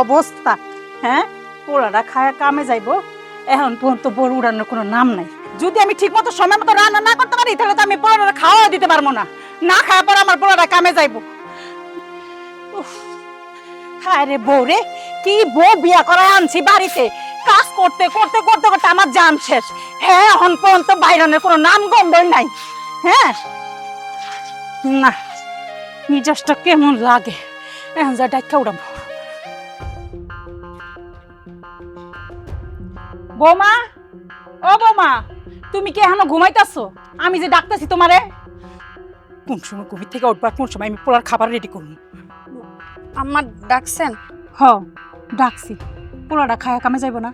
অবস্থা। হ্যাঁ, পোলাটা খায়া কামে যাইবো, এখন পর্যন্ত বড় উড়ানোর কোনো নাম নাই। যদি আমি ঠিক মতো সময় মতো রান্না না করতে পারি তাহলে তো আমি পোলাটা খাওয়া দিতে পারবো না। না খাওয়া পর আমার পোলাটা কামে যাইবো। হায় রে বউ রে, কি বউ বিয়া করা আনছি বাড়িতে, কাজ করতে করতে করতে করতে আমার জান শেষ। হ্যাঁ, এখন পর্যন্ত বাইরনের কোনো নাম গন্ধই নাই। হ্যাঁ না, মিজাজটা কেমন লাগে। এখন যা ডাক্কা উড়াবো। বৌমা, ও বৌমা, তুমি কি এখনো ঘুমাইতেছো? আমি যে ডাকতেছি তোমারে, কোন সময় ঘুমির থেকে উঠবা, কোন সময় আমি পোলার খাবার রেডি করবো। আমার ডাকছেন? হ, ডাকছি। পোলাটা খায়া কামে যাইব না?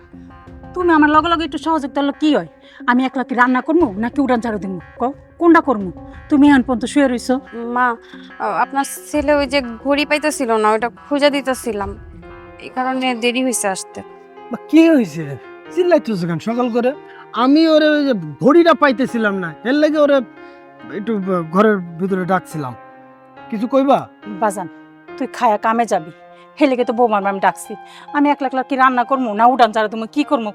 তুমি আমার লগে লগে একটু সহযোগ করলে কি হয়? আমি একলা কি রান্না করবো নাকি উড়ান ঝাড়ু দিব? কোনটা করবো? তুমি এখন পর্যন্ত শুয়ে রইছো। মা, আপনার ছেলে ওই যে ঘড়ি পাইতেছিল না, ওইটা খুঁজে দিতেছিলাম, এই কারণে দেরি হয়েছে আসতে। কি হয়েছে চিল্লাইতেছো কেন সকাল করে? আমি ওরে ওই যে ঘড়িটা পাইতেছিলাম না, এর লাগে ওরে একটু ঘরের ভিতরে ডাকছিলাম। কিছু কইবা? বাজান, তুই খায়া কামে যাবি, হেলেগে তো বৌমার আমি ডাকছি। আমি একলা একলা কি রান্না করবো না উড়ান ঝাড়ু তুমি কি করবো?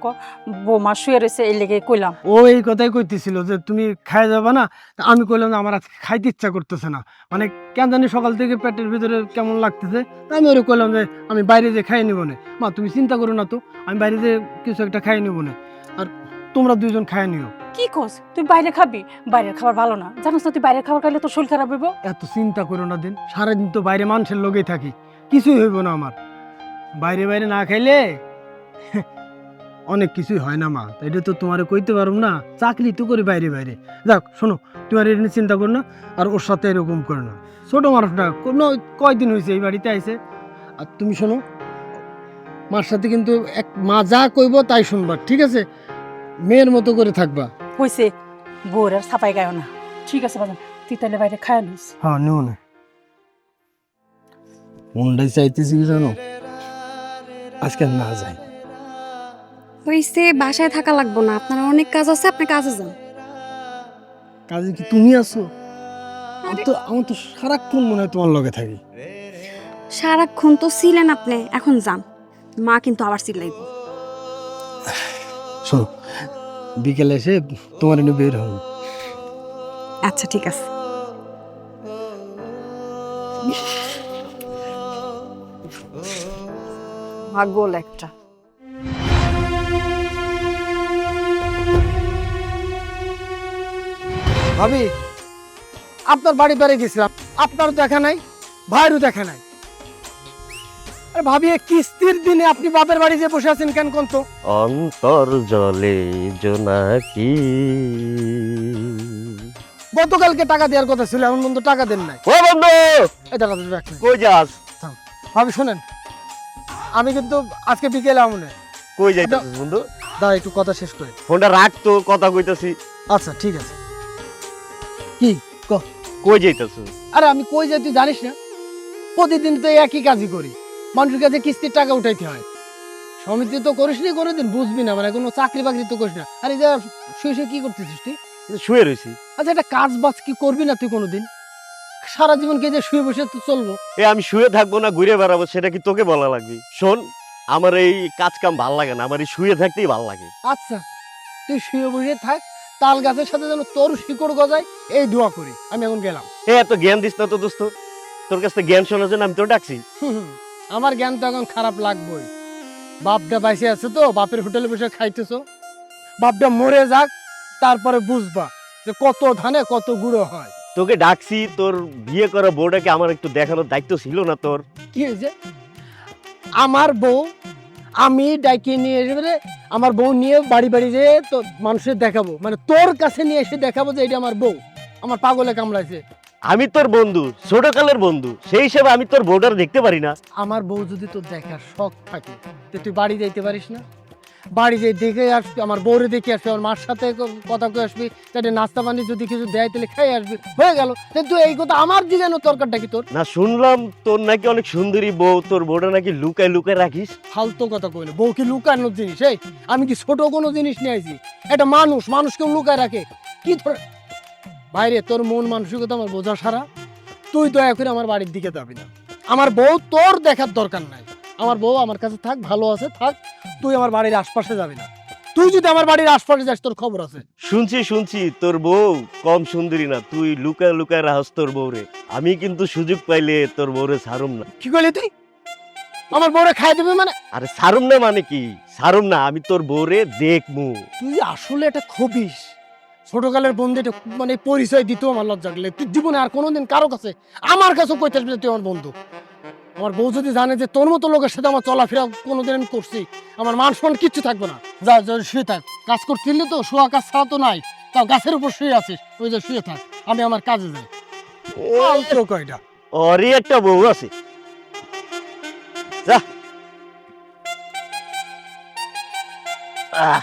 বৌমা শুয়ে রয়েছে, এই লেগে কইলাম। ও এই কথাই কইতেছিল যে তুমি খাই যাবা না। তা আমি কইলাম না আমার আজকে খাইতে ইচ্ছা করতেছে না, মানে কেন জানি সকাল থেকে পেটের ভিতরে কেমন লাগতেছে। তা আমি ওরে কইলাম যে আমি বাইরে যে খাই নিব না। মা তুমি চিন্তা করো না তো, আমি বাইরে যে কিছু একটা খাই নিব না, আর তোমরা দুইজন খাই নিও। কি কস? তুই বাইরে খাবি? বাইরের খাবার ভালো না, জানোস না? তুই বাইরের খাবার খাইলে তোর শরীর খারাপ হইব। এত চিন্তা করো না দিন, সারাদিন তো বাইরে মানুষের লগেই থাকি, কিছুই হইব না আমার। বাইরে বাইরে না খাইলে অনেক কিছুই হয় না মা, এটা তো তোমার কইতে পারবো না, চাকরি তো করি বাইরে বাইরে। যাক শোনো, তোমার এটা নিয়ে চিন্তা করো না, আর ওর সাথে এরকম করো না। ছোট মানুষটা কোনো কয়দিন হয়েছে এই বাড়িতে আইছে। আর তুমি শোনো, মার সাথে কিন্তু এক মা যা কইব তাই শুনবা, ঠিক আছে? মেয়ের মতো করে থাকবা। হয়েছে, বউর আর ছাপাই গায় না। ঠিক আছে বাজান, তুই তাহলে বাইরে খায় নিস। হ্যাঁ নিও না। মনটাই চাইতেছি কি জানো, আজকে না যাই। হয়েছে, বাসায় থাকা লাগবো না, আপনার অনেক কাজ আছে, আপনি কাজে যান। কাজে কি তুমি আছো? আমার তো সারাক্ষণ মনে হয় তোমার লগে থাকি। সারাক্ষণ তো ছিলেন আপনি, এখন যান, মা কিন্তু আবার চিল্লাইব। শোনো, বিকেলে এসে তোমার এনে বের হবো। আচ্ছা ঠিক আছে। ভাগ্যল একটা। ভাবি, আপনার বাড়ি বাড়ি গেছিলাম, আপনারও দেখা নাই, ভাইয়েরও দেখা নাই। আরে ভাবি, কিস্তির দিনে আপনি বাপের বাড়ি যে বসে আছেন কেন কোন তো? অন্তর জলে জোনাকি। গতকালকে টাকা দেওয়ার কথা ছিল, এমন বন্ধু টাকা দেন নাই। ও বন্ধু, এই দাঁড়া দাঁড়া, এক মিনিট। কই যাস? ভাবি শোনেন, আমি কিন্তু আজকে বিকেলে আমনে। কই যাইতাছিস বন্ধু? দাঁড়া একটু কথা শেষ করে। ফোনটা রাখ তো, কথা কইতাছি। আচ্ছা ঠিক আছে। কি কই যাইতাছিস? আরে আমি কই যাই তুই জানিস না? প্রতিদিন তো এই একই কাজই করি, মানুষের কাছে কিস্তির টাকা উঠাইতে হয়। সমিতি তো করিস নি কোনোদিন, বুঝবি না, মানে কোনো চাকরি বাকরি তো করিস না। আরে যা শুয়ে শুয়ে কি করতেছিস তুই? শুয়ে রইছি। আচ্ছা একটা কাজ বাজ কি করবি না তুই কোনোদিন? সারা জীবন কে যে শুয়ে বসে তো চলবো? এ আমি শুয়ে থাকবো না ঘুরে বেড়াবো, সেটা কি তোকে বলা লাগবে? শোন, আমার এই কাজ কাম ভাল লাগে না, আমার এই শুয়ে থাকতেই ভাল লাগে। আচ্ছা তুই শুয়ে বসে থাক, তাল গাছের সাথে যেন তোর শিকড় গজায় এই দোয়া করি। আমি এখন গেলাম। এ এত জ্ঞান দিস না তো দোস্ত, তোর কাছ থেকে জ্ঞান শোনার জন্য আমি তোর ডাকছি। আমার জ্ঞান তো এখন খারাপ লাগবেই। বাপটা বাইসে আছে তো, বাপের হোটেলে বসে খাইতেছো। বাপটা মরে যাক, তারপরে বুঝবা যে কত ধানে কত গুঁড়ো হয়। তোকে ডাকছি, তোর বিয়ে করা বউটাকে আমার একটু দেখানোর দায়িত্ব ছিল না তোর? কি হয়েছে? আমার বউ আমি ডাইকে নিয়ে এসে, আমার বউ নিয়ে বাড়ি বাড়ি যেয়ে তো মানুষের দেখাবো, মানে তোর কাছে নিয়ে এসে দেখাবো যে এটা আমার বউ আমার পাগলে কামড়াইছে। আমি তোর বন্ধু, ছোটকালের বন্ধু, সেই হিসেবে আমি তোর বউটার দেখতে পারি না? আমার বউ যদি তোর দেখার শখ থাকে তো তুই বাড়ি যাইতে পারিস না? বাড়ি যাই দেখে আসবি, আমার বউরে দেখে আসবি, আমার মার সাথে কথা কয়ে আসবি, তাহলে নাস্তা পানি যদি কিছু দেয় তাহলে খাই আসবি, হয়ে গেল। কিন্তু এই কথা আমার জিগানো দরকারটা কি তোর? না, শুনলাম তোর নাকি অনেক সুন্দরী বউ, তোর বউটা নাকি লুকায় লুকায় রাখিস। ফালতু কথা কইলে, বউ কি লুকানোর জিনিস? এই আমি কি ছোট কোনো জিনিস নিয়ে আইছি? এটা মানুষ, মানুষকেও লুকায় রাখে কি ধরে? বাইরে তোর মন মানসিকতা আমার বোঝা সারা। তুই দয়া করে আমার বাড়ির দিকে যাবি না। আমার বউ তোর দেখার দরকার নাই, আমার বউ আমার কাছে থাক, ভালো আছে থাক, তুই আমার বাড়ির আশপাশে যাবি না। তুই যদি আমার বাড়ির আশপাশে যাস তোর খবর আছে। শুনছি তোর বউ কম সুন্দরী না, তুই লুকায় লুকায় রাহস তোর বউরে। আমি কিন্তু সুযোগ পাইলে তোর বউরে ছাড়ুম না। কি করলি তুই? আমার বউরে খাই দিবি মানে? আরে ছাড়ুম না মানে কি? ছাড়ুম না, আমি তোর বউরে দেখমু। তুই আসলে এটা খবিস। ছোটকালের বন্ধু, এটা মানে পরিচয় দিতেও আমার লজ্জা লাগলে। তুই জীবনে আর কোনোদিন কারো কাছে, আমার কাছেও কইতে আসবি না তুই আমার বন্ধু। আমার বউ যদি জানে যে তোর মতো লোকের সাথে আমার চলাফেরা কোনোদিন আমি করছি, আমার মান সম্মান কিচ্ছু থাকবে না। যা যা শুয়ে থাক, কাজ করছিলি তো, শোয়া কাজ ছাড়া তো নাই, তাও গাছের উপর শুয়ে আছিস, ওই যে শুয়ে থাক, আমি আমার কাজে যাই। ফালতু কয়টা। ওরই একটা বউ আছে, যা। আহ,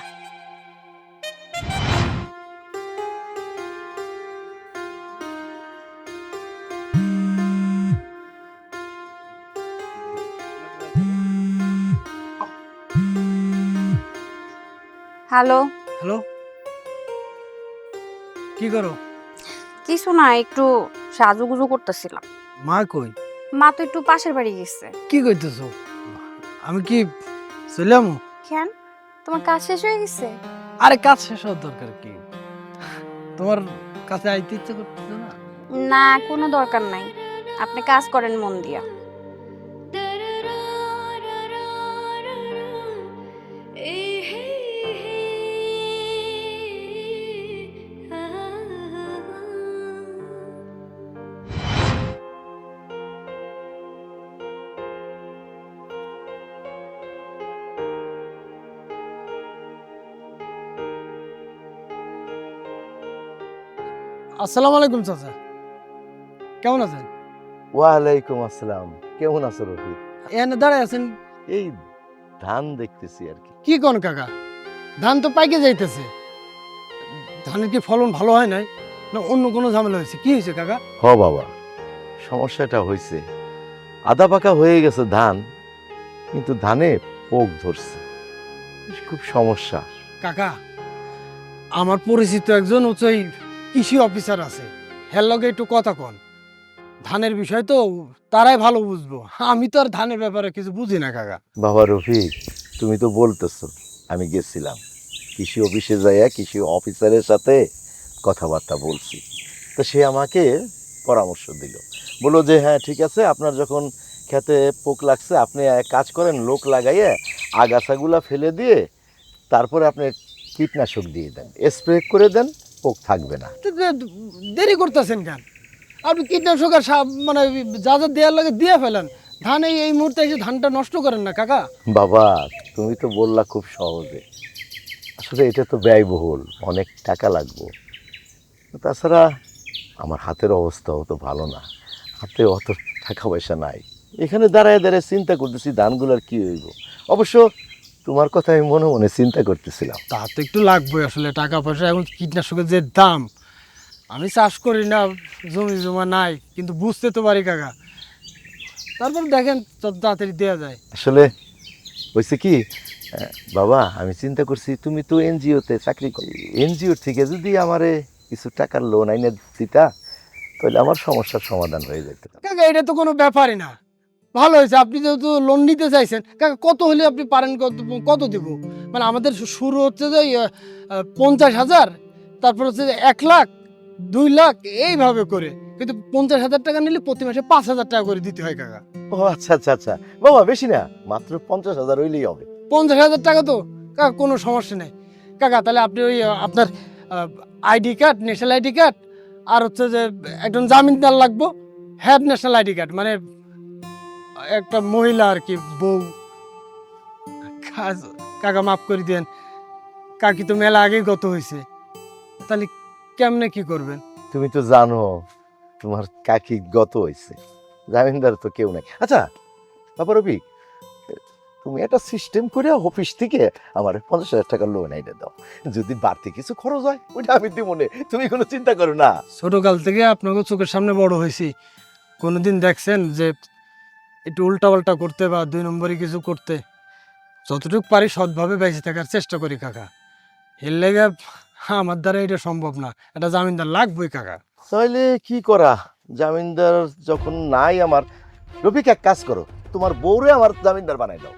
হ্যালো। হ্যালো, কি করো? কিছু না, একটু সাজুগুজু করতেছিলাম। মা কই? মা তো একটু পাশের বাড়ি গেছে। কি কইতেছো? আমি কি চলাম? কেন, তোমার কাজ শেষ হয়ে গেছে? আরে কাজ শেষ হওয়ার দরকার কি? তোমার কাছে আইতে ইচ্ছে করতেছে না? না, কোনো দরকার নাই, আপনি কাজ করেন মন দিয়া। আসসালামু আলাইকুম চাচা, কেমন আছেন? ওয়ালাইকুম আসসালাম। কেমন আছো রফিক? এনে দাঁড়ায় আছেন? এই ধান দেখতেছি আর কি। কি কোন কাকা, ধান তো পাইকে যাইতেছে, ধানের কি ফলন ভালো হয় নাই, না অন্য কোনো ঝামেলা হয়েছে? কি হয়েছে কাকা? হ বাবা, সমস্যাটা হয়েছে, আধা পাকা হয়ে গেছে ধান, কিন্তু ধানে পোক ধরছে, খুব সমস্যা। কাকা, আমার পরিচিত একজন ওই কৃষি অফিসার আছে, হের লগে একটু কথা কন। ধানের বিষয় তো তারাই ভালো বুঝবো, আমি তো আর ধানের ব্যাপারে কিছু বুঝি না কাকা। বাবা রফিক, তুমি তো বলতেছো, আমি গেছিলাম কৃষি অফিসে যাইয়া কৃষি অফিসারের সাথে কথাবার্তা বলছি, তো সে আমাকে পরামর্শ দিল, বললো যে হ্যাঁ ঠিক আছে, আপনার যখন খেতে পোক লাগছে আপনি এক কাজ করেন, লোক লাগাইয়ে আগাছাগুলা ফেলে দিয়ে তারপরে আপনি কীটনাশক দিয়ে দেন, স্প্রে করে দেন, পোক থাকবে না। তো দেরি করতেছেন কেন? আপনি কীটনাশক আর মানে যা যা দেওয়ার লাগে দিয়ে ফেলেন, ধান এই মুহূর্তে এসে ধানটা নষ্ট করেন না কাকা। বাবা তুমি তো বললা খুব সহজে, আসলে এটা তো ব্যয়বহুল, অনেক টাকা লাগবে, তাছাড়া আমার হাতের অবস্থাও তো ভালো না, হাতে অত টাকা পয়সা নাই, এখানে দাঁড়ায় দাঁড়ায় চিন্তা করতেছি ধানগুলোর কি হইব। অবশ্য তোমার কথা আমি মনে মনে চিন্তা করতেছিলাম। তা তো একটু লাগবে আসলে, টাকা পয়সা এখন কীটনাশকের যে দাম, আমি চাষ করি না, জমি জমা নাই, কিন্তু বুঝতে তো পারি কাকা, তারপর দেখেন যত তাড়াতাড়ি দেওয়া যায়। আসলে হয়েছে কি বাবা, আমি চিন্তা করছি তুমি তো এনজিওতে চাকরি করি, এনজিও থেকে যদি আমারে কিছু টাকার লোন আইনে দিতা তাহলে আমার সমস্যার সমাধান হয়ে যেত। কাকা এটা তো কোনো ব্যাপারই না, ভালো হয়েছে আপনি যেহেতু লোন নিতে চাইছেন। কাকা কত হলে আপনি পারেন, কত দেব? মানে আমাদের শুরু হচ্ছে যে 50,000, তারপর হচ্ছে যে 1 লাখ, 2 লাখ এইভাবে করে, কিন্তু 50,000 টাকা নিলে প্রতি মাসে 5,000 টাকা করে দিতে হয় কাকা। ও আচ্ছা আচ্ছা আচ্ছা বাবা, বেশি না, মাত্র 50,000 হইলেই হবে। 50,000 টাকা তো কাকা কোনো সমস্যা নেই কাকা। তাহলে আপনি ওই আপনার ID card, national ID card, আর হচ্ছে যে একজন জামিনদার লাগবো, হ্যাঁ ন্যাশনাল আইডি কার্ড, মানে একটা মহিলা আর কি, বউ। কাকা মাফ করে দেন, কাকি তো মেলা আগেই গত হয়েছে, তাহলে কেমনে কি করবেন? তুমি তো জানো তোমার কাকি গত হয়েছে, জামিনদার তো কেউ নাই। আচ্ছা বাবা রবি, তুমি একটা সিস্টেম করে অফিস থেকে আমার 50,000 টাকা লোন আইনে দাও, যদি বাড়তি কিছু খরচ হয় ওইটা আমি দিব মনে, তুমি কোনো চিন্তা করো না। ছোটকাল থেকে আপনাকে চোখের সামনে বড় হয়েছি, কোনোদিন দেখছেন যে একটু উল্টাপাল্টা করতে বা 2 নম্বরই কিছু করতে? যতটুকু পারি সৎভাবে বেঁচে থাকার চেষ্টা করি কাকা, এর লেগে আমার দ্বারা এটা সম্ভব না, এটা জামিনদার লাগবেই কাকা। তাহলে কি করা, জামিনদার যখন নাই আমার, রফিক এক কাজ করো, তোমার বউরে আমার জামিনদার বানাই দাও।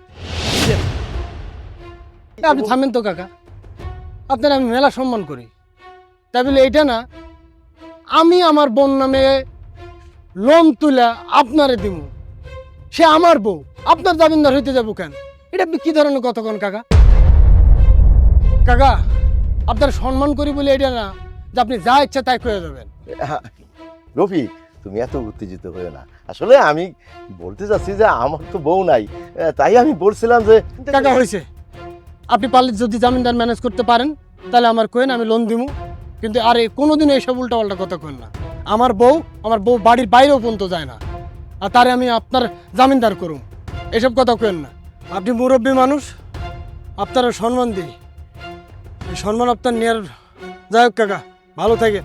আপনি থামেন তো কাকা, আপনার আমি মেলা সম্মান করি, তাই বলে এইটা না আমি আমার বোন নামে লোন তুলে আপনারে দিব, সে আমার বউ, আপনার জামিনদার হইতে যাবো কেন? এটা আপনি কি ধরনের কথা কোন কাকা? কাকা আপনার সম্মান করি বলে এটা না যে আপনি যা ইচ্ছা তাই করে দেবেন। রফিক, তুমি এত উত্তেজিত হয়ে না, আসলে আমি বলতে চাচ্ছি যে আমার তো বউ নাই, তাই আমি বলছিলাম যে কাকা হয়েছে, আপনি পারলে যদি জামিনদার ম্যানেজ করতে পারেন তাহলে আমার কোয়েন, আমি লোন দিব, কিন্তু আরে কোনোদিন এইসব উল্টাপাল্টা কথা কোন না। আমার বউ বাড়ির বাইরেও পর্যন্ত যায় না, আর তারে আমি আপনার জামিনদার করুম, এসব কথা কেন না। আপনি মুরব্বী মানুষ, আপনারা সম্মান দিই, এই সম্মান আপনার নেয়ার। যাই হোক কাকা, ভালো থাকে।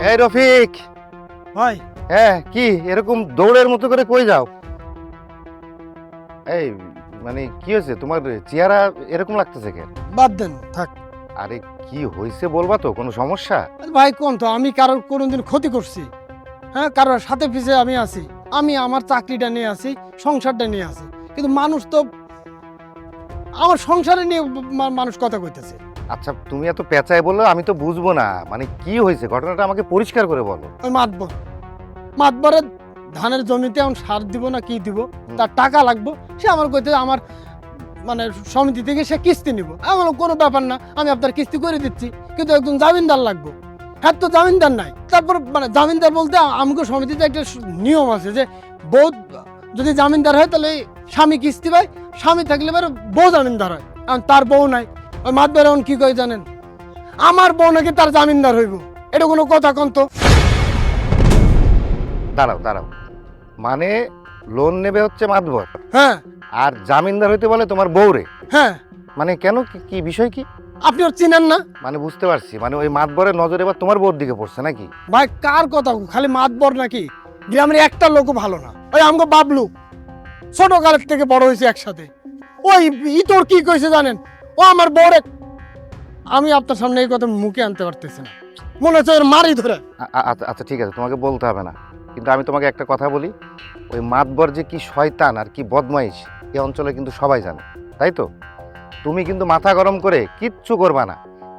এই রফিক, ভাই হ্যাঁ কি এরকম দৌড়ের মতো করে কই যাও? এই মানে কি হয়েছে তোমার, চেহারা এরকম লাগতেছে কেন? বাদ দেন, থাক। আরে কি হয়েছে বলবা তো, কোনো সমস্যা? ভাই কোন তো আমি কারোর কোনোদিন ক্ষতি করছি? হ্যাঁ, কারোর সাথে পিছে আমি আছি, আমি আমার চাকরিটা নিয়ে আছি, সংসারটা নিয়ে আছি, কিন্তু মানুষ তো আমার সংসারে নিয়ে মানুষ কথা কইতেছে। আচ্ছা তুমি এত পেঁচায় বললো আমি তো বুঝবো না, মানে কি হয়েছে ঘটনাটা আমাকে পরিষ্কার করে বলো। ওই মাতবরে ধানের জমিতে এখন সার দিব না কি দিব, তার টাকা লাগবে, সে আমার কইতে আমার মানে সমিতি থেকে সে কিস্তি নিব। আমার কোনো ব্যাপার না, আমি আপনার কিস্তি করে দিচ্ছি, কিন্তু একজন জামিনদার লাগবে। হ্যাঁ, তো জামিনদার নাই, তারপর মানে জামিনদার বলতে আমাকে সমিতিতে একটা নিয়ম আছে যে বউ যদি জামিনদার হয় তাহলে স্বামী কিস্তি পায়, স্বামী থাকলে এবার বউ জামিনদার হয়। এখন তার বউ নাই, ওই মাতবরে এখন কি কয় জানেন, আমার বউ নাকি তার জামিনদার হইব। এটা কোনো কথা কন তো? দাঁড়াও দাঁড়াও, মানে লোন নেবে হচ্ছে মাতবর, হ্যাঁ আর জামিনদার হইতে বলে তোমার বউরে? হ্যাঁ, মানে কেন, কি বিষয় কি? আপনি ওর চিনেন না? মানে বুঝতে পারছি, মানে ওই মাতবরের নজর এবার তোমার বউর দিকে পড়ছে নাকি? ভাই কার কথা, খালি মাতবর নাকি, গ্রামের একটা লোকও ভালো না। ওই আমগো বাবলু ছোট কালের থেকে বড় হয়েছে একসাথে, ওই তোর কি কইছে জানেন, ও আমার বড়। আমি আপনার সামনে এই কথা মুখে আনতে পারতেছি না, মনে হচ্ছে ওর মারি ধরে। আচ্ছা আচ্ছা ঠিক আছে, তোমাকে বলতে হবে না, কিন্তু আমি তোমাকে একটা কথা বলি, ওই মাতবর যে কি শয়তান আর কি বদমাইশ এই অঞ্চলে কিন্তু সবাই জানে, তাই তো? তুমি কিন্তু মাথা গরম করে কিচ্ছু করবা না,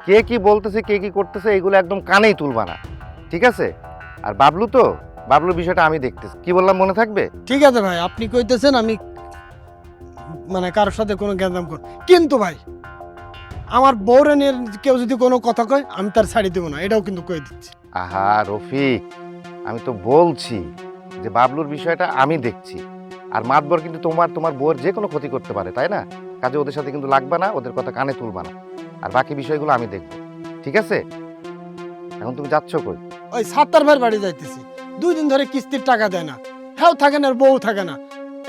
কে কি বলতেছে কে কি করতেছে এগুলো একদম কানেই তুলবা না, ঠিক আছে? আর বাবলুর বিষয়টা আমি দেখতেছি, কি বললাম মনে থাকবে? ঠিক আছে ভাই, আপনি কইতেছেন আমি মানে কারোর সাথে কোনো গ্যাঞ্জাম কর, কিন্তু ভাই আমার বউরে নিয়ে কেউ যদি কোনো কথা কয় আমি তার ছাড়ি দেবো না, এটাও কিন্তু কয়ে দিচ্ছি। আহা রফিক, আমি তো বলছি যে বাবলুর বিষয়টা আমি দেখছি, আর মাতবর কিন্তু তোমার বউয়ের যে কোনো ক্ষতি করতে পারে, তাই না? কাজে ওদের সাথে কিন্তু লাগবা না, ওদের কথা কানে তুলবা না, আর বাকি বিষয়গুলো আমি দেখব, ঠিক আছে? এখন তুমি যাচ্ছ কই? ওই সাত্তার ভাইয়ের বাড়ি যাইতেছি, 2 দিন ধরে কিস্তির টাকা দেয় না, হ্যাঁ থাকে না, আর বউ থাকে না,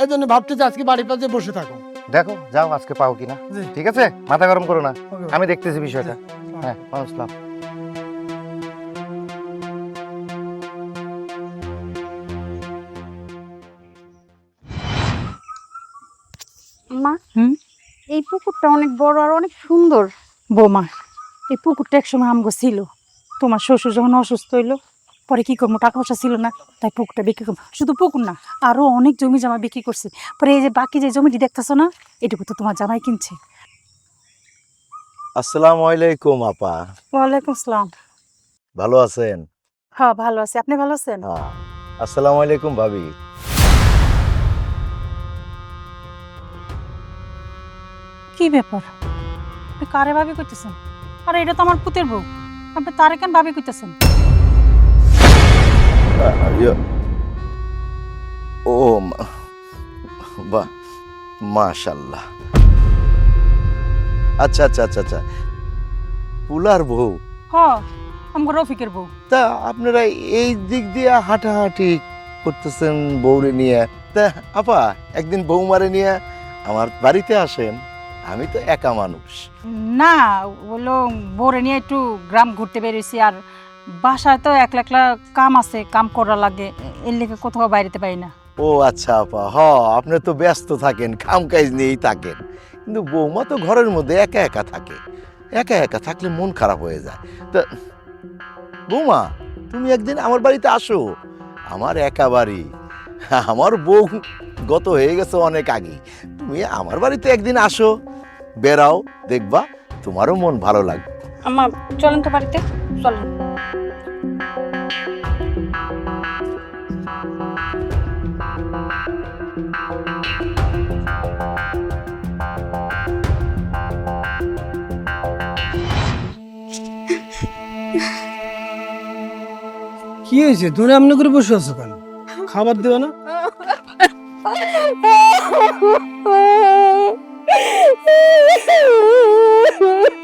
এই জন্য ভাবতেছি আজকে বাড়ির পাশে বসে থাকো। দেখো যাও আজকে পাও কিনা, জি। ঠিক আছে? মাথা গরম করো না, ওকে। আমি দেখতেছি বিষয়টা। হ্যাঁ, আসসালাম। মা, হুম? এই পুকুরটা অনেক বড় আর অনেক সুন্দর। বৌমা, এই পুকুরটা একসময় আমগো ছিল, তোমার শ্বশুর যখন অসুস্থ হইলো পরে কি করবো, টাকা পয়সা ছিল না, তাই পুকুরটা বিক্রি করবো। শুধু পুকুর না, আরো অনেক জমি জমা বিক্রি করছে। পরে এই যে বাকি যে জমিটি দেখতেছো না, এটুকু তো তোমার জামাই কিনছে। আসসালামু আলাইকুম আপা, ওয়ালাইকুম আসসালাম। ভালো আছেন? হ্যাঁ ভালো আছি, আপনি ভালো আছেন? হ্যাঁ। আসসালামু আলাইকুম ভাবি। কি ব্যাপার, আপনি কারে ভাবি করতেছেন? আরে এটা তো আমার পুতের বউ, আপনি তারে কেন ভাবি করতেছেন? ও বাহ, মাশাআল্লাহ। আচ্ছা আচ্ছা আচ্ছা আচ্ছা, পুলার বউ। হ্যাঁ, আমগো রফিকের বউ। তা আপনারা এই দিক দিয়ে হাঁটাহাঁটি করতেছেন বউরে নিয়ে, তা আপা একদিন বৌমারে নিয়ে আমার বাড়িতে আসেন, আমি তো একা মানুষ। না, বললো বউরে নিয়ে একটু গ্রাম ঘুরতে বেরিয়েছি, আর বাসায় তো একলা একলা কাম আছে, কাম করা লাগে, এর লেগে কোথাও বাইরেতে পারি না। ও আচ্ছা আপা, আপনি তো ব্যস্ত থাকেন, কাম কাজ নিয়েই থাকেন, কিন্তু বৌমা তো ঘরের মধ্যে একা একা থাকে। একা একা থাকলে মন খারাপ হয়ে যায়। তা বৌমা, তুমি একদিন আমার বাড়িতে আসো। আমার একা বাড়ি, আমার বউ গত হয়ে গেছে অনেক আগে। তুমি আমার বাড়িতে একদিন আসো, বেড়াও, দেখবা তোমারও মন ভালো লাগবে। আম্মা চলেন তো বাড়িতে, চলেন। কি হয়েছে? তোরে এমনি করে বসে আছো কেন? খাবার দেবে না?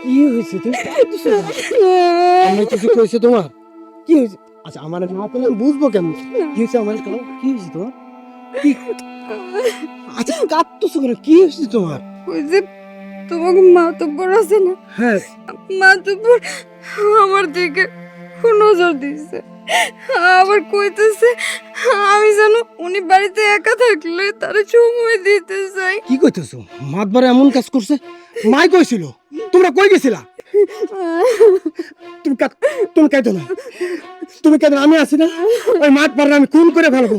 কি হয়েছে? তুমি কাঁদতেছো কেন? আমি কিছু কইছে তোমার? কি হয়েছে? আচ্ছা আমার না পেলে বুঝবো কেন? কি হয়েছে আমার? কি হয়েছে তোমার? কি? আচ্ছা কাঁদতেছো কেন? কি হয়েছে তোমার? ওই যে তোমাকে মাতব্বর আছে না, হ্যাঁ, মাতব্বর আমার দিকে নজর দিচ্ছে, আবার কইতেছে আমি জানো উনি বাড়িতে একা থাকলে তার সময় দিতে চাই। কি কইতেছো? মাতবারে এমন কাজ করছে? মাই কইছিল তোমরা কই গেছিলা? তুমি কাঁদো না, তুমি কাঁদো, আমি আছি না। ওই মাতবারে আমি খুন করে ফেলবো।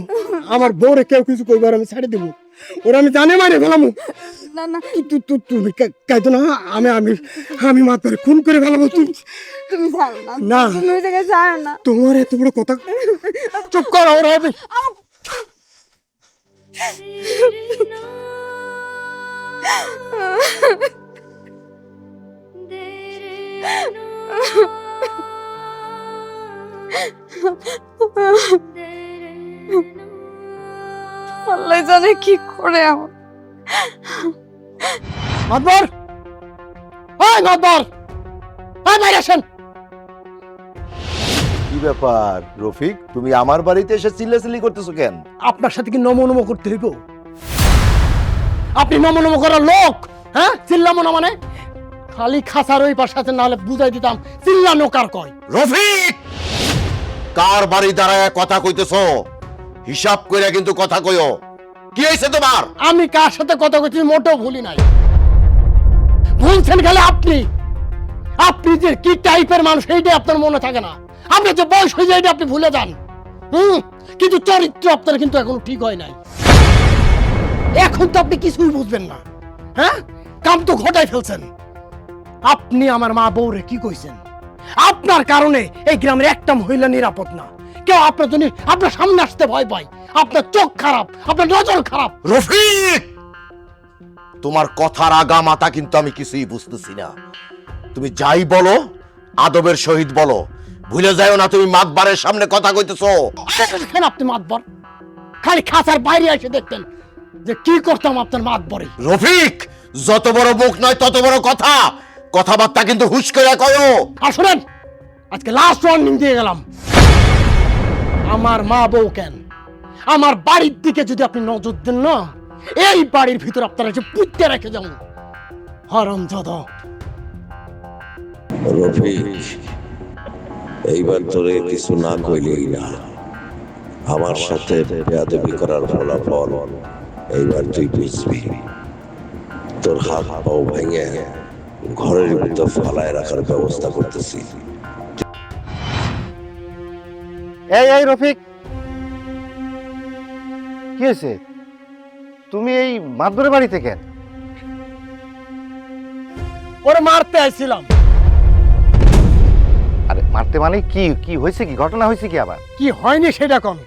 আমার বউরে কেউ কিছু কইবার আমি ছাড়ে দেবো, ওরা আমি জানে মারে ফেলামু। না না তুমি কাঁদো না, আমি আমি আমি মাতবারে খুন করে ফেলাবো। তুমি ছাড়ো না, না। তুমি ওই জায়গায় ছাড়ো না। তোমার এত বড় কথা? চুপ করো, ওরা হবে। আল্লাহ জানে কি করে আমার। মাতবর, ওই মাতবর, ওই বাইরে আসেন। কি ব্যাপার রফিক, তুমি আমার বাড়িতে এসে চিল্লাচিল্লি করতেছো কেন? আপনার সাথে কি নমো নমো করতে হইব? আপনি নমো নমো করার লোক? হ্যাঁ, চিল্লামো না মানে? খালি খাসার ওই পাশে আছে, নাহলে বুঝাই দিতাম চিল্লানো কার কয়। রফিক, কার বাড়ি দাঁড়ায় কথা কইতেছো? হিসাব কইরা কিন্তু কথা কইও। কি হইছে তোমার? আমি কার সাথে কথা কইছি মোটেও ভুলি নাই। ভুলছেন খালি আপনি। আপনি যে কি টাইপের মানুষ এইটাই আপনার মনে থাকে না। আপনার যে বয়স হয়ে যায় এটা আপনি ভুলে যান। কিন্তু চরিত্র আপনার কিন্তু এখনো ঠিক হয় নাই। এখন তো আপনি কিছুই বুঝবেন না। হ্যাঁ, কাম তো ঘটাই ফেলছেন। আপনি আমার মা বউরে কি কইছেন? আপনার কারণে এই গ্রামের একটা মহিলা নিরাপদ না। কেউ আপনার জন্য আপনার সামনে আসতে ভয় পায়। আপনার চোখ খারাপ, আপনার নজর খারাপ। রফিক, তোমার কথার আগা মাথা কিন্তু আমি কিছুই বুঝতেছি না। তুমি যাই বলো আদবের সহিত বলো, ভুলে যাও না তুমি মাতবারের সামনে কথা কইতেছো। দেখেন আপনি মাতবর, খালি খাঁচার বাইরে এসে দেখতেন যে কি করতাম আপনার মাতবরে। রফিক, যত বড় মুখ নয় তত বড় কথা, কথাবার্তা কিন্তু হুশ করে কয়ো। আর শোনেন, আজকে লাস্ট ওয়ার্নিং দিয়ে গেলাম। আমার মা বউ কেন, আমার বাড়ির দিকে যদি আপনি নজর দেন না, এই বাড়ির ভিতর আপনারা যে পুঁতে রেখে যান। হারামজাদা। রফিক, এইবার তোরে কিছু না কইলেই না। আমার সাথে বেয়াদবি করার ফলাফল এইবার তুই বুঝবি। তোর হাত পাও ভেঙে ঘরের ভিতর ফালায় রাখার ব্যবস্থা করতেছি। এই রফিক, কি হয়েছে? তুমি এই মাতবরের বাড়িতে কেন? ওরে মারতে আইছিলাম। আরে মারতে মানে কি? কি হয়েছে? কি ঘটনা হয়েছে কি আবার? কি হয়নি সেটা কোন?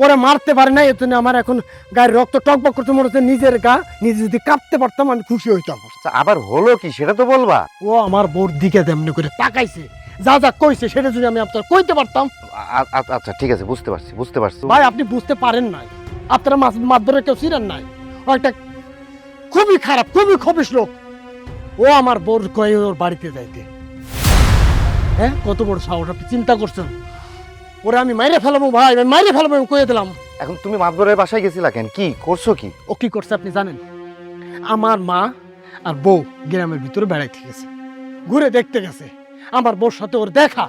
ওরা মারতে পারে না, এতে আমার এখন গায়ের রক্ত টকবক করতে মনে হচ্ছে। নিজের গা নিজে যদি কাঁপতে পারতাম আমি খুশি হইতাম। আচ্ছা, আবার হলো কি সেটা তো বলবা। ও আমার বোর দিকে তেমনি করে তাকাইছে, যা যা কইছে সেটা যদি আমি আপনার কইতে পারতাম। আচ্ছা ঠিক আছে, বুঝতে পারছি। ভাই আপনি বুঝতে পারেন নাই, আপনারা মাতবরে কেউ ছিলেন নাই। ও একটা খুবই খারাপ, খুবই খবিশ লোক। ও আমার বোর কয়ে ওর বাড়িতে যাইতে। হ্যাঁ, কত বড় সাহস! আপনি চিন্তা করছেন ওরা আমি মাইরে ফেলাবো? ভাই আমি মাইরে ফেলাবো, আমি কয়ে দিলাম। এখন তুমি মাতবরের বাসায় গেছিলা কেন? কি করছো? কি ও কি করছে আপনি জানেন? আমার মা আর বউ গ্রামের ভিতরে বেড়াইতে গেছে, ঘুরে দেখতে গেছে। আমার বউর সাথে ওর দেখা।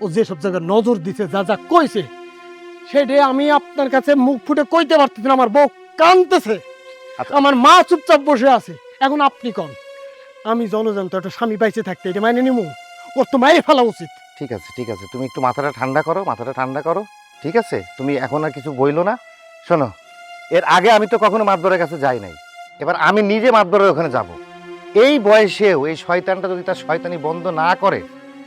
ও যেসব জায়গায় নজর দিছে, যা যা কইছে, সেটাই আমি আপনার কাছে মুখ ফুটে কইতে পারতেছি না। আমার বউ কাঁদতেছে, আচ্ছা। আমার মা চুপচাপ বসে আছে। এখন আপনি কন, আমি জনজান্ত একটা স্বামী পাইছে থাকতে এটা মাইনে নিমু? ওর তো মাইরে ফেলা উচিত। ঠিক আছে ঠিক আছে, তুমি একটু মাথাটা ঠান্ডা করো, মাথাটা ঠান্ডা করো। ঠিক আছে, তুমি এখন আর কিছু বইলো না। শোনো, এর আগে আমি তো কখনো মাতবরের কাছে যাই নাই, এবার আমি নিজে মাতবরের ওখানে যাব। এই বয়সেও এই শয়তানটা যদি তার শয়তানি বন্ধ না করে,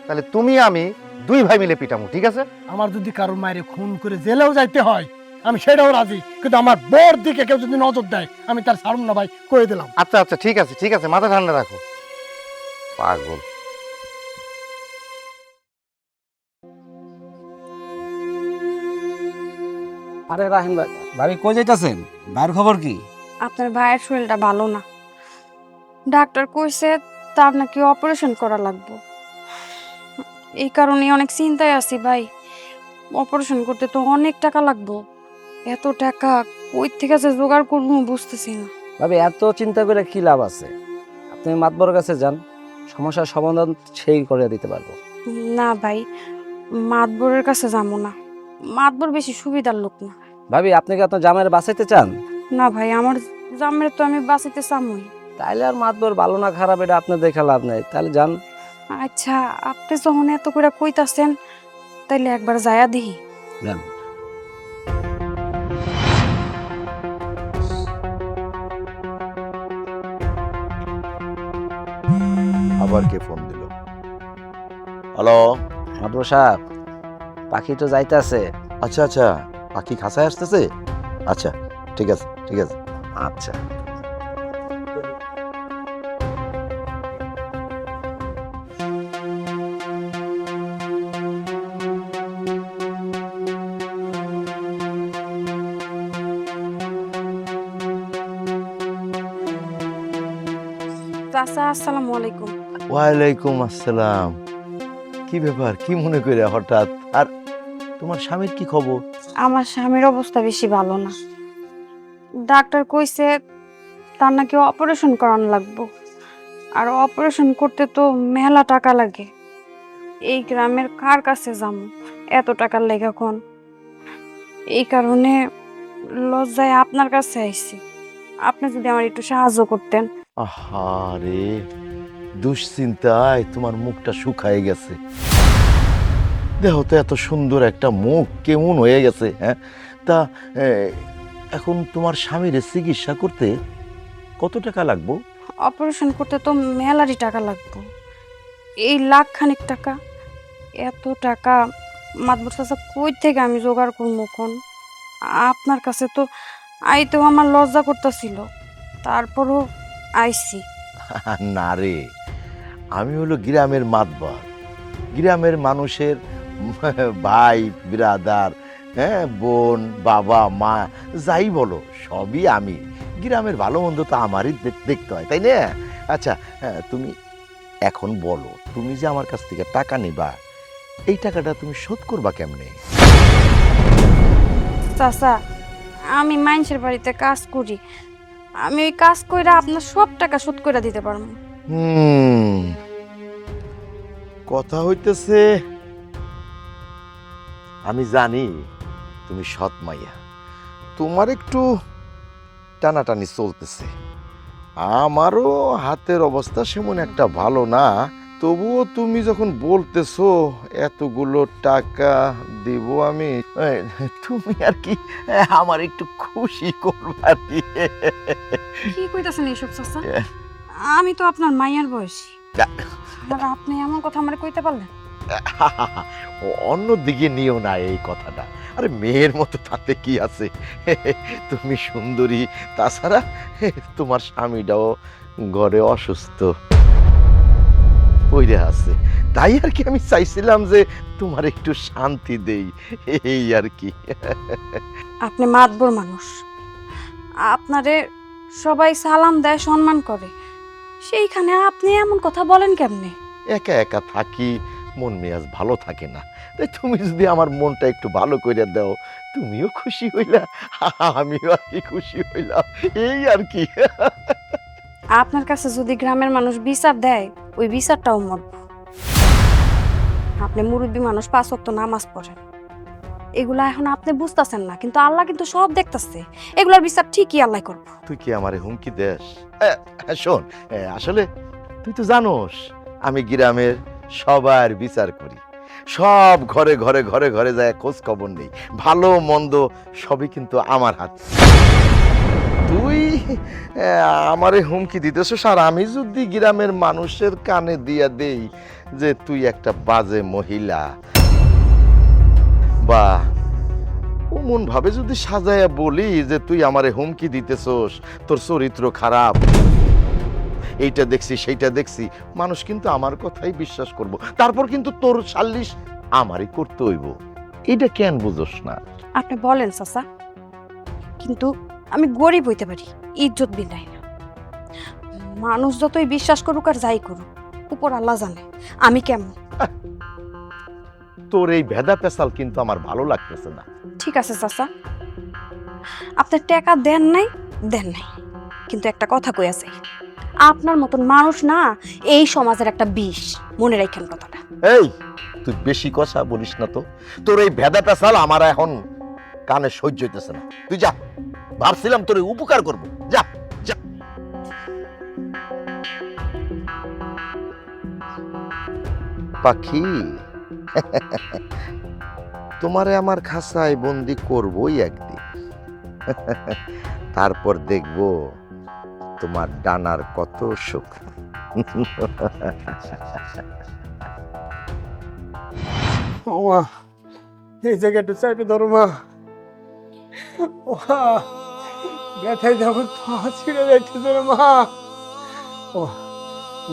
তাহলে তুমি আমি 2 ভাই মিলে পিটামু। ঠিক আছে? আমার যদি কারোর মায়ের খুন করে জেলেও যাইতে হয় আমি সেটাও রাজি, কিন্তু আমার বউর দিকে কেউ যদি নজর দেয় আমি তার ছাড়ুম না ভাই, কয়ে দিলাম। আচ্ছা আচ্ছা, ঠিক আছে ঠিক আছে, মাথা ঠান্ডা রাখো। পাগল। আরে রাহিম ভাই, ভাবি কই যাইতাছেন? ভাইয়ের খবর কি? আপনার ভাইয়ের শরীরটা ভালো না, ডাক্তার কইছে তার নাকি অপারেশন করা লাগবে। এই কারণে অনেক চিন্তায় আছি ভাই। অপারেশন করতে তো অনেক টাকা লাগবে, এত টাকা কই থেকে যে জোগাড় করবো বুঝতেছি না। ভাবি এত চিন্তা করে কি লাভ আছে? আপনি মাতবরের কাছে যান, সমস্যার সমাধান সেই করে দিতে পারবো। না ভাই, মাতবরের কাছে যাবো না, মাতবর বেশি সুবিধার লোক না। ভাবি আপনি কি আপনার জামাইয়ের বাঁচাইতে চান? না ভাই, আমার জামের তো আমি বাঁচিতে চামই। তাইলে আর মাতবর ভালো না খারাপ এটা আপনার দেখা লাভ নেই, তাহলে যান। আচ্ছা, আপনি যখন এত করে কইতাছেন তাইলে একবার যায়া দিই। যান। আবার কে ফোন দিল? হ্যালো। মাতবর সাহেব, পাখি তো যাইতেছে। আচ্ছা আচ্ছা, পাখি খাঁচায় আসতেছে? আচ্ছা ঠিক আছে ঠিক আছে। আচ্ছা। চাচা, আসসালামু আলাইকুম। ওয়ালাইকুম আসসালাম। কি ব্যাপার, কি মনে করে হঠাৎ? আর তোমার স্বামীর কি খবর? আমার স্বামীর অবস্থা বেশি ভালো না, ডাক্তার কইছে তার নাকি অপারেশন করানো লাগবে, আর অপারেশন করতে তো মেলা টাকা লাগে। এই গ্রামের কার কাছে যাবো এত টাকার লেগে কোন? এই কারণে লজ্জায় আপনার কাছে আইছি, আপনি যদি আমার একটু সাহায্য করতেন। আহারে, দুশ্চিন্তায় তোমার মুখটা শুকায় গেছে। দেখো তো, এত সুন্দর একটা মুখ কেমন হয়ে গেছে। হ্যাঁ, তা এখন তোমার স্বামীর চিকিৎসা করতে কত টাকা লাগবে? অপারেশন করতে তো মেলারই টাকা লাগবে, এই লাখ খানিক টাকা। এত টাকা মাতবর চাচা কই থেকে আমি জোগাড় করবো কোন? আপনার কাছে তো আইতেও আমার লজ্জা করতেছিল, তারপরও আইছি। না রে, আমি হলো গ্রামের মাতবার। গ্রামের মানুষের ভাই ব্রাদার, হ্যাঁ, বোন, বাবা, মা, যাই বলো সবই আমি। গ্রামের ভালো মন্দ তো আমারই দেখতে হয়, তাই না? আচ্ছা, তুমি এখন বলো, তুমি যে আমার কাছ থেকে টাকা নিবা, এই টাকাটা তুমি শোধ করবা কেমনে? চাচা, আমি মানুষের বাড়িতে কাজ করি, আমি ওই কাজ কইরা আপনার সব টাকা শোধ করে দিতে পারবো। কথা হইতেছে, আমি জানি তুমি সৎ মাইয়া, তোমার একটু টানাটানি চলতেছে। আমারও হাতের অবস্থা সেমন একটা ভালো না, তবুও তুমি যখন বলতেছো এতগুলো টাকা দিব আমি, তুমি আর কি আমার একটু খুশি করবা আর কি। কি কইতাছেন এইসব চাচা? আমি তো আপনার মাইয়ার বয়সী, আর আপনি এমন কথা আমার কইতে পারলেন? অন্য দিকে নিও না এই কথাটা। আরে মেয়ের মতো তাতে কি আছে, তুমি সুন্দরী, তাছাড়া তোমার স্বামীটাও ঘরে অসুস্থ পইরে আছে, তাই আর কি আমি চাইছিলাম যে তোমার একটু শান্তি দেই, এই আর কি। আপনি মাতবর মানুষ, আপনারে সবাই সালাম দেয়, সম্মান করে, সেইখানে আপনি এমন কথা বলেন কেমনে? একা একা থাকি, মন মেজাজ ভালো থাকে না, তাই তুমি যদি আমার মনটা একটু ভালো করে দাও, তুমিও খুশি হইলা, আমিও আর কি খুশি হইলাম, এই আর কি। আপনার কাছে যদি গ্রামের মানুষ বিচার দেয়, ওই বিচারটাও মরব। আপনি মুরব্বী মানুষ 5 ওয়াক্ত নামাজ পড়েন, এগুলা এখন আপনি বুঝতেছেন না, কিন্তু আল্লাহ কিন্তু সব দেখতাছে। এগুলার বিচার ঠিকই আল্লাহ করবো। তুই কি আমারে হুমকি দেস? শোন, আসলে তুই তো জানোস আমি গ্রামের সবার বিচার করি, সব ঘরে ঘরে ঘরে ঘরে যায় খোঁজ খবর নেই, ভালো মন্দ সবই কিন্তু আমার হাত। তুই আমারে হুমকি দিতেছিস, আর আমি যদি গ্রামের মানুষের কানে দিয়া দেই যে তুই একটা বাজে মহিলা, বা অমন ভাবে যদি সাজায়া বলি যে তুই আমারে হুমকি দিতেছস, তোর চরিত্র খারাপ, এইটা দেখছি সেইটা দেখছি, মানুষ কিন্তু আমার কথাই বিশ্বাস করব, তারপর কিন্তু তোর সাল্লিশ আমারই করতে হইব। এইটা কেন বুঝোস না? আপনি বলেন চাচা, কিন্তু আমি গরিব হইতে পারি, ইজ্জত বিলাই না। মানুষ যতই বিশ্বাস করুক আর যাই করুক, উপর আল্লাহ জানে আমি কেমন। তোর এই ভেদা পেশাল কিন্তু আমার ভালো লাগতেছে না। ঠিক আছে চাচা, আপনি টাকা দেন নাই, কিন্তু একটা কথা কই আছে, আপনার মতন মানুষ না এই সমাজের একটা বিষ, মনে রাখেন কথাটা। এই তুই বেশি কথা বলিস না তো, তোর এই ভেদা পেশাল আমার এখন কানে সহ্য হইতেছে না। তুই যা, ভাবছিলাম তোর উপকার করব, যা যা। পাখি, তোমারে আমার খাঁচায় বন্দি করবই একদিন, তারপর দেখব তোমার ডানার কত সুখ। মা, এই জায়গাটা চাইতে ধরো মা। ব্যথায় যখন পা ছিঁড়ে যাইতেছে রে মা। ও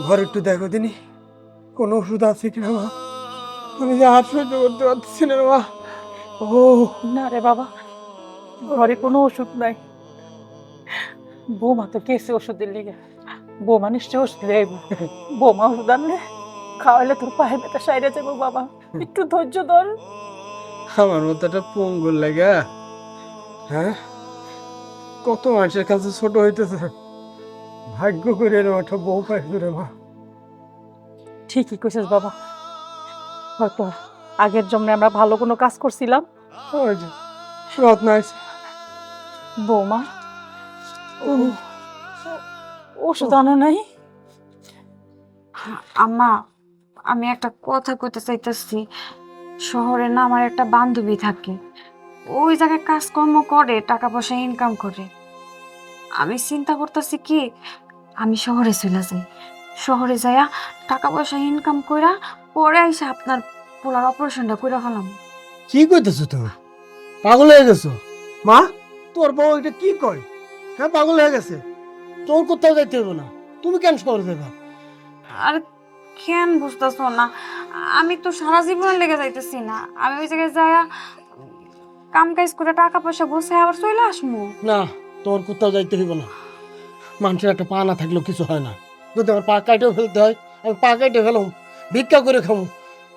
ঘর একটু দেখো দিনি, কোনো ওষুধ আছে কিনা মা? আমি যে আর সহ্য করতে পারতেছি না রে মা। ও না রে বাবা, ঘরে কোনো ওষুধ নাই। বৌমা তো কেসে ওষুধের লেগে, বৌমা নিশ্চয় ওষুধ দেব। বৌমা ওষুধ আনলে খাওয়াইলে তোর পায়ে ব্যথা সাইরে যাবো বাবা, একটু ধৈর্য ধর। আমার মতো একটা পঙ্গুর লাগা, হ্যাঁ, কত মানুষের কাছে ছোট হইতেছে। ভাগ্য করে এরকম একটা বউ পাইছো রে মা। ঠিকই কইছিস বাবা, হয়তো আগের জন্মে আমরা ভালো কোনো কাজ করছিলাম। ওই যে রত্ন আইছে। বৌমা তুমি ওষুধ আনো নাই? আম্মা, আমি একটা কথা কইতে চাইতেছি। শহরে না আমার একটা বান্ধবী থাকে, ওই জায়গায় কাজকর্ম করে, টাকা পয়সা ইনকাম করে। আমি চিন্তা করতেছি কি, আমি শহরে চলে যাই, শহরে যাইয়া টাকা পয়সা ইনকাম কইরা পরে আইসা আপনার পোলার অপারেশনটা কইরা ফেলাম। কি কইতেছো তুমি? পাগল হয়ে গেছো মা? তোর বউ এটা কি কয়? হ্যাঁ, পাগল হয়ে গেছে। তোর কোথাও যাইতে হবে না, তুমি কেন শহরে যাবা? আর কেন বুঝতেছো না? আমি তো সারা জীবন লেগে যাইতেছি না, আমি ওই জায়গায় যাইয়া কাম কাজ করে টাকা পয়সা গোছাই আবার চলে আসবো। না, তোর কোথাও যাইতে হইব না। মানুষের একটা পা না থাকলেও কিছু হয় না। যদি আমার পা কাটেও ফেলতে হয়, আমি পা কাটে ফেলাম, ভিক্ষা করে খাবো,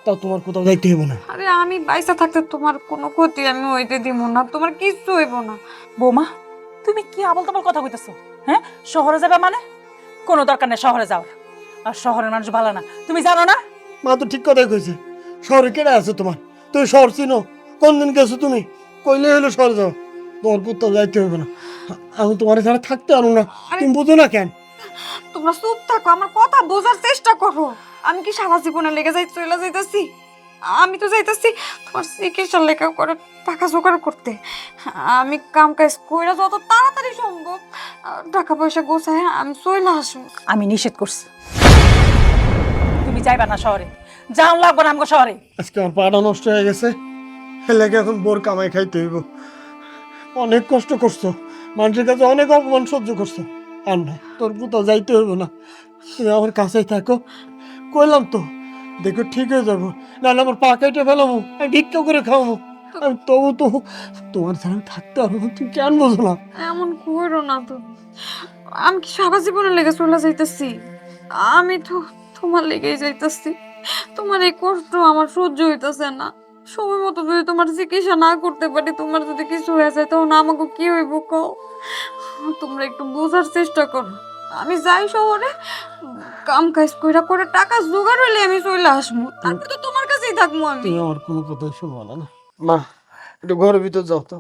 তাও তোমার কোথাও যাইতে হইব না। আরে আমি বাইসা থাকতে তোমার কোনো ক্ষতি আমি হইতে দিব না, তোমার কিচ্ছু হইব না। বৌমা তুমি কি আবল তাবল কথা কইতেছো? হ্যাঁ, শহরে যাবে মানে? কোনো দরকার নেই শহরে যাওয়ার, আর শহরের মানুষ ভালো না, তুমি জানো না? মা তো ঠিক কথাই কইছে। শহরে কেটে আছে তোমার? তুমি শহর চিনো? কোন দিন গেছো তুমি? কইলে হলো শহরে যাও, তোমার কোথাও যাইতে হবে না। আমি তোমার ছাড়া থাকতে পারবো না, তুমি বুঝো না কেন? তোমরা চুপ থাকো, আমার কথা বোঝার চেষ্টা করো। আমি কি সারা জীবনে লেগে চলে যাইতাছি? আমি তো যাইতাছি তোমার চিকিৎসার লেখা করে টাকা জোগাড় করতে। আমি কাম কাজ কইরা যত তাড়াতাড়ি সম্ভব টাকা পয়সা গোছায় আমি চলে আসবো। আমি নিষেধ করছি, তুমি যাইবা না শহরে, যাও লাগবে না আমাকে শহরে। আজকে আমার পাটা নষ্ট হয়ে গেছে, এলাকা এখন বোর কামাই খাইতে হইব। অনেক কষ্ট করছো, মানুষের কাছে অনেক অপমান সহ্য করছো, আর না, তোর কোথাও যাইতে হইব না। তুমি আমার কাছেই থাকো, কইলাম তো, দেখো ঠিক হয়ে যাবো। নাহলে আমার পা কেটে ফেলাবো, আমি ভিক্ষা করে খাবো। আমি তবু তো তোমার ছাড়া আমি থাকতে পারবো না, তুমি কেন বোঝো না? এমন করো না তো, আমি কি সারা জীবনে লেগে চলে যাইতাছি? আমি তো তোমার লেগেই যাইতাছি। তোমার এই কষ্ট আমার সহ্য হইতাছে না। সময় মতো যদি তোমার চিকিৎসা না করতে পারি, তোমার যদি কিছু হয়ে যায়, তখন আমাকে কি হইব কও? তোমরা একটু বোঝার চেষ্টা করো। আমি যাই শহরে, কাম কাজ কইরা করে টাকা জোগাড় হইলে আমি চলে আসবো, তারপর তো তোমার কাছে কাছেই থাকবো আমি। তুমি আমার কোনো কথাই শুনবো না না মা, একটু ঘরের ভিতর যাও তো।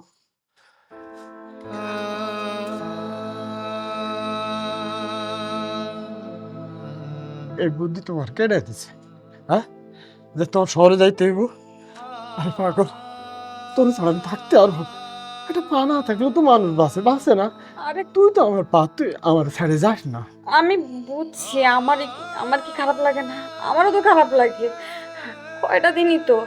এই বুদ্ধি তোমার কেটে দিছে, হ্যাঁ, যে তোমার শহরে যাইতে হইব? আরে পাগল, তোর ছাড়া আমি থাকতে পারবো না। একটা পা না থাকলেও তো মানুষ বাঁচে না। আরে তুই তো আমার পা, তুই আমার ছেড়ে যাস না। আমি বুঝছি আমার কি খারাপ লাগে না? আমারও তো খারাপ লাগে, কয়টা দিনই তো।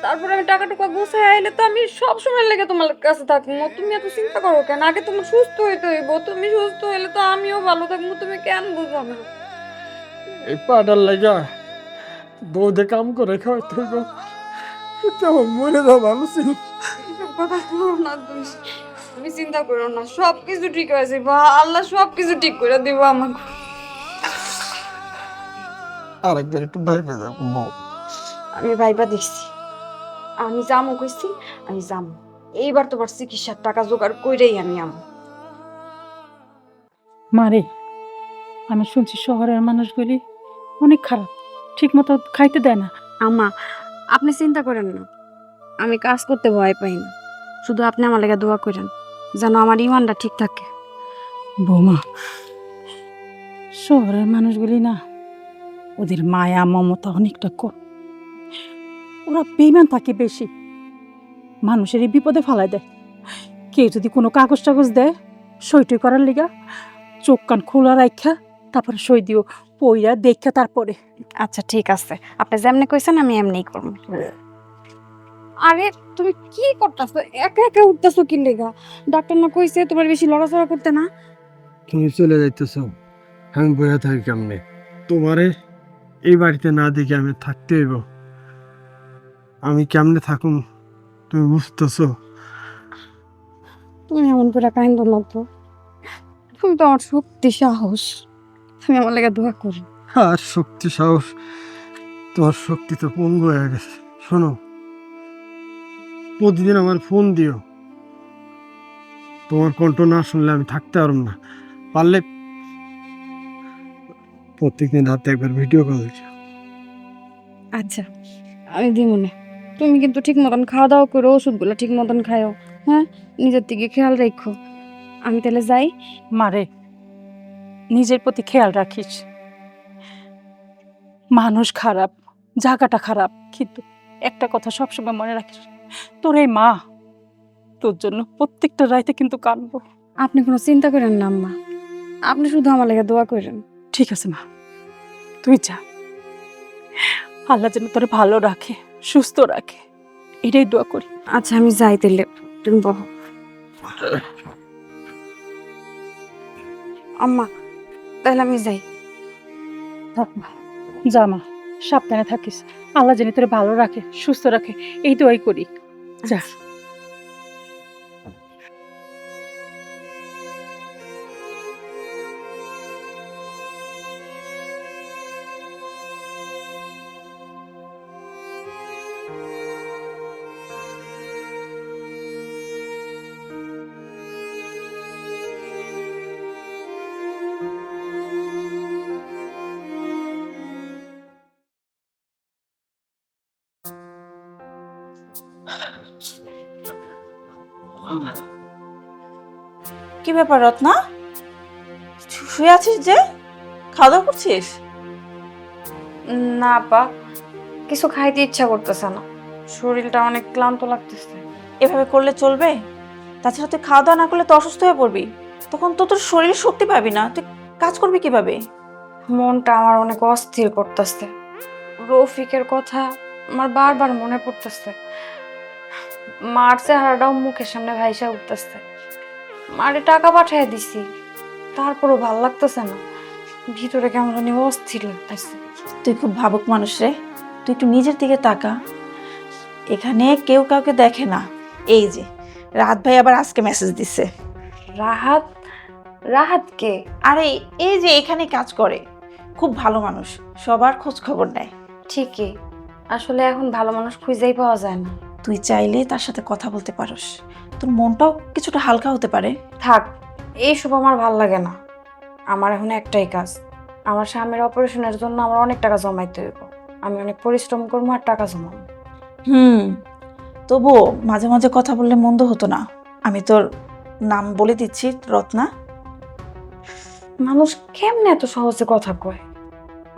তারপর আমি টাকা টুকা গুছাই আইলে তো আমি সব সময় লেগে তোমার কাছে থাকবো। তুমি এত চিন্তা করো কেন? আগে তুমি সুস্থ হইতে হইব, তুমি সুস্থ হইলে তো আমিও ভালো থাকবো। তুমি কেন বুঝো না? এই পাটার লাগা বৌদে কাম করে খাওয়াইতে হইব, তেমন মরে যাওয়া ভালো ছিল। এসব কথা বলো না তুমি। তুমি চিন্তা করো না, সব কিছু ঠিক হয়ে যাবে। আল্লাহ সব কিছু ঠিক করে দিব আমাকে। আরেকবার একটু ভাইবে যাবো। আমি ভাইবা দেখছি, আমি যামো কইছি, আমি যামো। এইবার তোমার চিকিৎসার টাকা জোগাড় কইরেই আমি আমো। মারে, আমি শুনছি শহরের মানুষগুলি অনেক খারাপ, ঠিক মতো খাইতে দেয় না। আম্মা, আপনি চিন্তা করেন না, আমি কাজ করতে ভয় পাই না। শুধু আপনি আমার লেগে দোয়া করেন যেন আমার ইমানটা ঠিক থাকে। বৌমা, শহরের মানুষগুলি না, ওদের মায়া মমতা অনেকটা কম। ওরা বেইমান থাকে বেশি, মানুষের এই বিপদে ফালায় দেয়। কেউ যদি কোনো কাগজ টাগজ দেয় সইটই করার লিগা, চোখ কান খোলা রাখা, তারপরে সই দিও, পইরা দেখা তারপরে। আচ্ছা ঠিক আছে, আপনি যেমনি কইছেন আমি এমনিই করব। আরে তুমি কি করতেছো? একা একা উঠতেছো কি লেগা? ডাক্তার না কইছে তোমার বেশি লড়াচড়া করতে না? তুমি চলে যাইতেছ, আমি বইয়া থাকি কেমনে? তোমারে এই বাড়িতে না দেখে আমি থাকতে হইব। আমি কেমনে থাকুম তুমি বুঝতেছো? তুমি এমন করে কাইন্দ না তো। তুমি তো আমার শক্তি, সাহস। তুমি আমার লেগে দোয়া করো। আর শক্তি সাহস, তোমার শক্তি তো পঙ্গু হয়ে গেছে। শোনো, প্রতিদিন আমার ফোন দিও। তোমার কণ্ঠ না শুনলে আমি থাকতে পারব না। পারলে প্রত্যেকদিন রাতে একবার ভিডিও কল দিও। আচ্ছা আমি দিব না। তুমি কিন্তু ঠিক মতন খাওয়া দাওয়া করো, ওষুধগুলো ঠিক মতন খাও, হ্যাঁ? নিজের দিকে খেয়াল রাখো। আমি তাহলে যাই। মারে, নিজের প্রতি খেয়াল রাখিস। মানুষ খারাপ, জায়গাটা খারাপ, কিন্তু একটা কথা সবসময় মনে রাখিস, তোর এই মা তোর জন্য প্রত্যেকটা রাইতে কিন্তু কাঁদবো। আপনি কোনো চিন্তা করেন না আম্মা, আপনি শুধু আমার লেগে দোয়া করেন। ঠিক আছে মা, তুই যা। আল্লাহ যেন তোরে ভালো রাখে, সুস্থ রাখে, এটাই দোয়া করি। আচ্ছা আমি যাই তাহলে, তুমি বলো। আম্মা তাহলে আমি যাই। থাক মা, যা মা, সাবধানে থাকিস। আল্লাহ যেন তোরে ভালো রাখে, সুস্থ রাখে, এই দোয়াই করি। যা। কি ব্যাপার রত্না, শুয়ে আছিস যে? খাওয়া দাওয়া করছিস? না আপা, কিছু খাইতে ইচ্ছা করতেছে না, শরীরটা অনেক ক্লান্ত লাগতেছে। এভাবে করলে চলবে? তাছাড়া তুই খাওয়া দাওয়া না করলে তো অসুস্থ হয়ে পড়বি, তখন তো তোর শরীর শক্তি পাবি না, তুই কাজ করবি কিভাবে? মনটা আমার অনেক অস্থির করতেছে। রফিকের কথা আমার বারবার মনে পড়তেছে। মার চেহারাটাও মুখের সামনে ভাইসা উঠতেছে। মারে টাকা পাঠিয়ে দিছি, তারপরও ভাল লাগতেছে না, ভিতরে কেমন জানি অস্থির লাগতেছে। তুই খুব ভাবুক মানুষ রে, তুই একটু নিজের দিকে তাকা। এখানে কেউ কাউকে দেখে না। এই যে রাহাত ভাই আবার আজকে মেসেজ দিছে। রাহাত? রাহাত কে? আরে এই যে এখানে কাজ করে, খুব ভালো মানুষ, সবার খোঁজ খবর নেয়। ঠিকই, আসলে এখন ভালো মানুষ খুঁজেই পাওয়া যায় না। তুই চাইলে তার সাথে কথা বলতে পারোস, তোর মনটাও কিছুটা হালকা হতে পারে। থাক, এইসব আমার ভাল লাগে না। আমার এখন একটাই কাজ, আমার স্বামীর অপারেশনের জন্য আমার অনেক টাকা জমাইতে হইব। আমি অনেক পরিশ্রম করবো আর টাকা জমাবো। তবুও মাঝে মাঝে কথা বললে মন্দ হতো না। আমি তোর নাম বলে দিচ্ছি, রত্না। মানুষ কেমনে এত সহজে কথা কয়?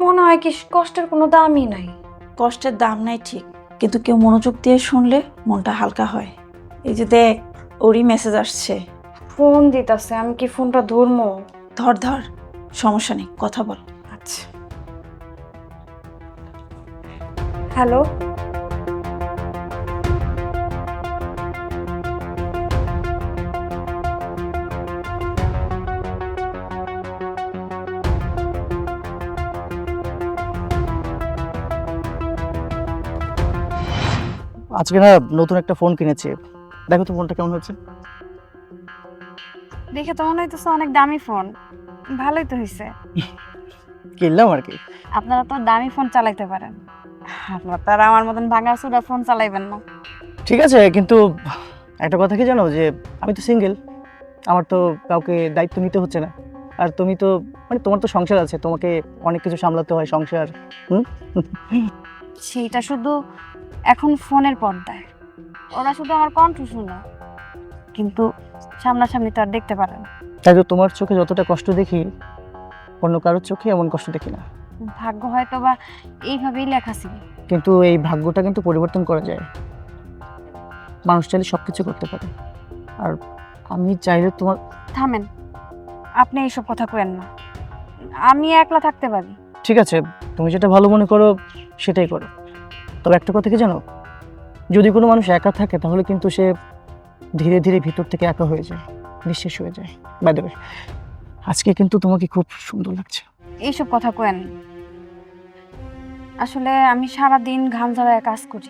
মনে হয় কি কষ্টের কোনো দামই নাই। কষ্টের দাম নাই ঠিক, কিন্তু কেউ মনোযোগ দিয়ে শুনলে মনটা হালকা হয়। এই যে দেখ, ওরই মেসেজ আসছে। ফোন দিতেছে, আমি কি ফোনটা ধরবো? ধর ধর, সমস্যা নেই, কথা বল। আচ্ছা। হ্যালো, আজকে না নতুন একটা ফোন কিনেছি, দেখো তো ফোনটা কেমন হচ্ছে। দেখে তো মনে হইতেছে অনেক দামি ফোন। ভালোই তো হয়েছে। কিনলাম আর কি। আপনারা তো দামি ফোন চালাইতে পারেন, আপনারা তো আর আমার মতন ভাঙা চুরা ফোন চালাইবেন না। ঠিক আছে, কিন্তু একটা কথা কি জানো, যে আমি তো সিঙ্গেল, আমার তো কাউকে দায়িত্ব নিতে হচ্ছে না। আর তুমি তো মানে তোমার তো সংসার আছে, তোমাকে অনেক কিছু সামলাতে হয়, সংসার। সেইটা শুধু এখন ফোনের পর্দায়, ওরা শুধু আমার কণ্ঠ শুনে, কিন্তু সামনাসামনি তো আর দেখতে পারে না। তাই তো তোমার চোখে যতটা কষ্ট দেখি, অন্য কারোর চোখে এমন কষ্ট দেখি না। ভাগ্য হয়তো বা এইভাবেই লেখা ছিল। কিন্তু এই ভাগ্যটা কিন্তু পরিবর্তন করা যায়, মানুষ চাইলে সব কিছু করতে পারে। আর আমি চাইলে তোমার। থামেন, আপনি এইসব কথা কেন না। আমি একলা থাকতে পারি। ঠিক আছে, তুমি যেটা ভালো মনে করো সেটাই করো। তবে একটা কথা কি জানো, যদি কোনো মানুষ একা থাকে তাহলে কিন্তু সে ধীরে ধীরে ভিতর থেকে একা হয়ে যায়, নিঃশেষ হয়ে যায়। বাই দ্য ওয়ে, আজকে কিন্তু তোমাকে খুব সুন্দর লাগছে। এইসব কথা কেন। আসলে আমি সারা দিন ঘাম ঝরায় কাজ করি।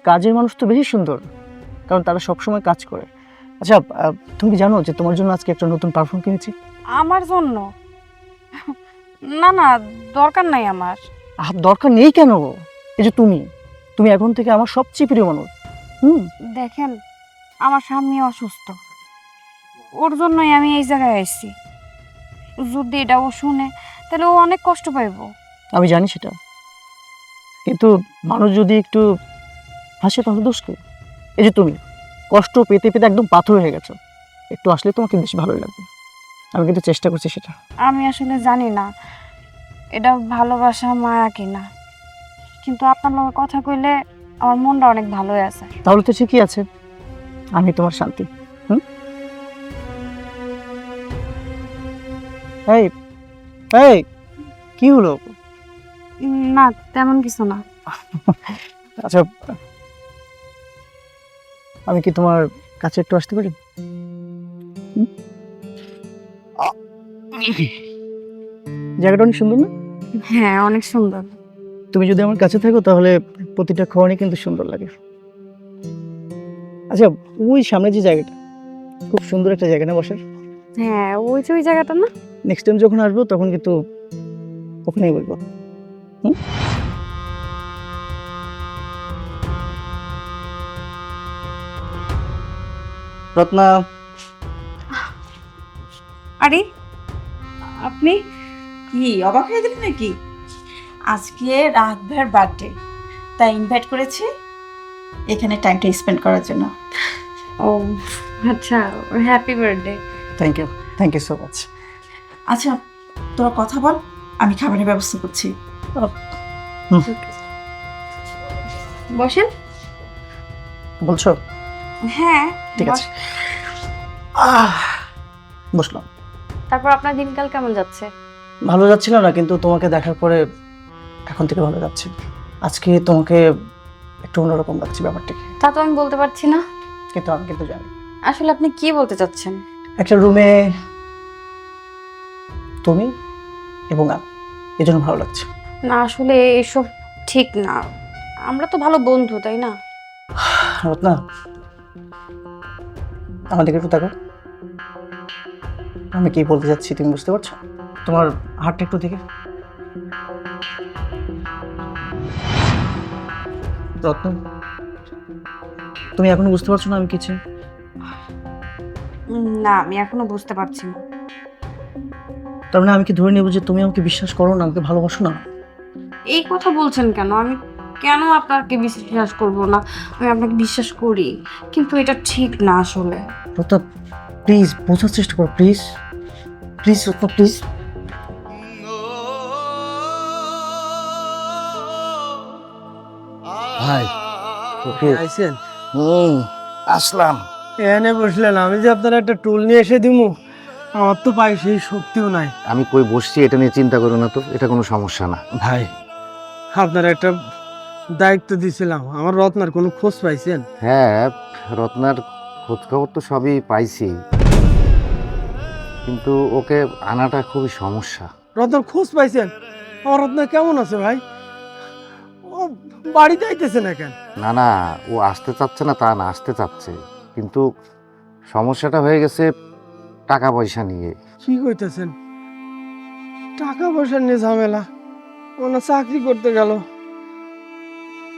কাজের মানুষ তো বেশি সুন্দর, কারণ তারা সবসময় কাজ করে। আচ্ছা, তুমি কি জানো যে তোমার জন্য আজকে একটা নতুন পারফিউম কিনেছি? আমার জন্য? না না, দরকার নাই আমার। দরকার নেই কেন? এই যে তুমি এখন থেকে আমার সবচেয়ে প্রিয় মানুষ। দেখেন, আমার স্বামী অসুস্থ, ওর জন্যই আমি এই জায়গায় আসছি। যদি এটা ও শুনে তাহলে ও অনেক কষ্ট পাইব। আমি জানি সেটা, কিন্তু মানুষ যদি একটু হাসে তাহলে দোষ কি? এই যে তুমি কষ্ট পেতে পেতে একদম পাথর হয়ে গেছো, একটু আসলে তোমাকে বেশি ভালোই লাগবে। আমি কিন্তু চেষ্টা করছি সেটা। আমি আসলে জানি না এটা ভালোবাসা মায়া কিনা, কিন্তু আপনার লগে কথা কইলে আমার মনটা অনেক ভালো হয়ে আছে। তাহলে তো ঠিকই আছে, আমি তোমার শান্তি। এই এই কি হলো? না, তেমন কিছু না। আচ্ছা, আমি কি তোমার কাছে একটু আসতে পারি? জায়গাটা অনেক সুন্দর না? হ্যাঁ, অনেক সুন্দর। তুমি যদি আমার কাছে থাকো তাহলে প্রতিটা ক্ষণই কিন্তু সুন্দর লাগে। আচ্ছা, ওই সামনে যে জায়গাটা, খুব সুন্দর একটা জায়গা না বসার? হ্যাঁ, ওই যে ওই জায়গাটা না? নেক্সট টাইম যখন আসবো তখন কিন্তু ওখানেই বলবো। রত্না। আরে আপনি কি অবাক হয়ে গেলি নাকি? আজকে রাত ভাইয়ের বার্থডে, তাই ইনভাইট করেছি এখানে টাইমটা স্পেন্ড করার জন্য। ও আচ্ছা, happy birthday. Thank you so much. আচ্ছা, তোরা কথা বল, আমি খাবারের ব্যবস্থা করছি। বসেন। বলছো? হ্যাঁ, ঠিক আছে। বসলাম। তারপর আপনার দিনকাল কেমন যাচ্ছে? ভালো যাচ্ছিল না, কিন্তু তোমাকে দেখার পরে এখন থেকে ভালো যাচ্ছে। আজকে তোমাকে একটু অন্যরকম লাগছে ব্যাপারটাকে। তা তো আমি বলতে পারছি না, কিন্তু আমি কিন্তু জানি। আসলে আপনি কি বলতে চাচ্ছেন? একটা রুমে তুমি এবং আমি, এই জন্য ভালো লাগছে। না, আসলে এসব ঠিক না। আমরা তো ভালো বন্ধু, তাই না? রত্না, আমাদেরকে একটু তাকাও। আমি কি বলতে চাচ্ছি তুমি বুঝতে পারছো? তোমার হাতটা একটু দেখে। রত্ন, তুমি এখনো বুঝতে পারছো না আমি কি চাই? না, আমি এখনো বুঝতে পারছি না। তার মানে আমি কি ধরে নেবো যে তুমি আমাকে বিশ্বাস করো না, আমাকে ভালোবাসো না? এই কথা বলছেন কেন? আমি কেন আপনাকে বিশ্বাস করব না? আমি আপনাকে বিশ্বাস করি, কিন্তু এটা ঠিক না আসলে। রত্না প্লিজ বোঝার চেষ্টা করো, প্লিজ প্লিজ রত্না প্লিজ। ভাই আইছেন? আসলাম। এনে বসলেন, আমি যে আপনার একটা টুল নিয়ে এসে দিমু, আমার তো পাই সেই শক্তিও নাই। আমি কই বসছি এটা নিয়ে চিন্তা করো না তো, এটা কোনো সমস্যা না। ভাই আপনার একটা দায়িত্ব দিছিলাম, আমার রত্নার কোনো খোঁজ পাইছেন? হ্যাঁ, রত্নার খোঁজ খবর তো সবই পাইছি, কিন্তু ওকে আনাটা খুবই সমস্যা। রত্নার খোঁজ পাইছেন? আমার রত্না কেমন আছে ভাই? ও বাড়িতে আইতেছে না কেন? না না, ও আসতে চাচ্ছে না তা না, আসতে চাচ্ছে, কিন্তু সমস্যাটা হয়ে গেছে টাকা পয়সা নিয়ে। কি কইতেছেন? টাকা পয়সা নিয়ে ঝামেলা? ওনা চাকরি করতে গেল,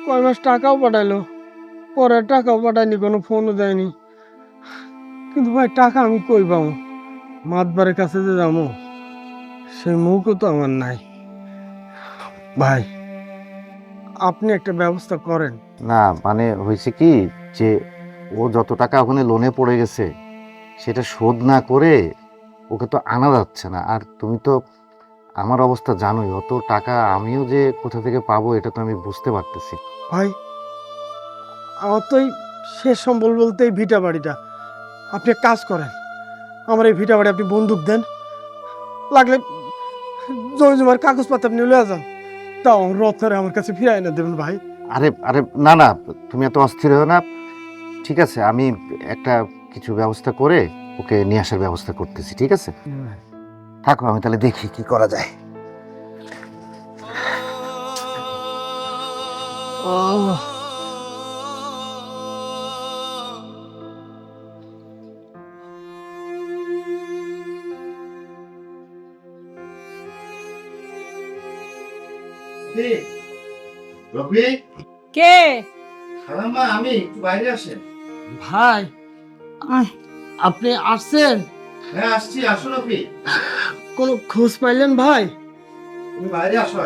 কয় মাস টাকাও পাঠাইলো, পরে টাকাও পাঠায়নি, কোনো ফোনও দেয়নি। কিন্তু ভাই টাকা আমি কই পাবো? মাতবারের কাছে যে যাবো সেই মুখও তো আমার নাই। ভাই আপনি একটা ব্যবস্থা করেন। না মানে হয়েছে কি, যে ও যত টাকা ওখানে লোনে পড়ে গেছে সেটা শোধ না করে ওকে তো আনা যাচ্ছে না। আর তুমি তো আমার অবস্থা জানোই, অত টাকা আমিও যে কোথা থেকে পাবো এটা তো আমি বুঝতে পারতেছি। ভাই আমার তো এই শেষ সম্বল বলতে এই ভিটা বাড়িটা। আপনি এক কাজ করেন, আমার এই ভিটা বাড়ি আপনি বন্দুক দেন, লাগলে জমি জমার কাগজপত্র আপনি লয়ে যান, তাও রত্নারে আমার কাছে ফিরাই না দেবেন ভাই। আরে আরে না না, তুমি এত অস্থির হও না। ঠিক আছে, আমি একটা কিছু ব্যবস্থা করে ওকে নিয়ে আসার ব্যবস্থা করতেছি, ঠিক আছে? থাকো, আমি তাহলে দেখি কি করা যায়। কে? আমি একটু বাইরে আসেন। ভাই আপনি আসছেন? হ্যাঁ আসছি, আসুন। আপনি কোনো খোঁজ পাইলেন ভাই? তুমি বাইরে আসো।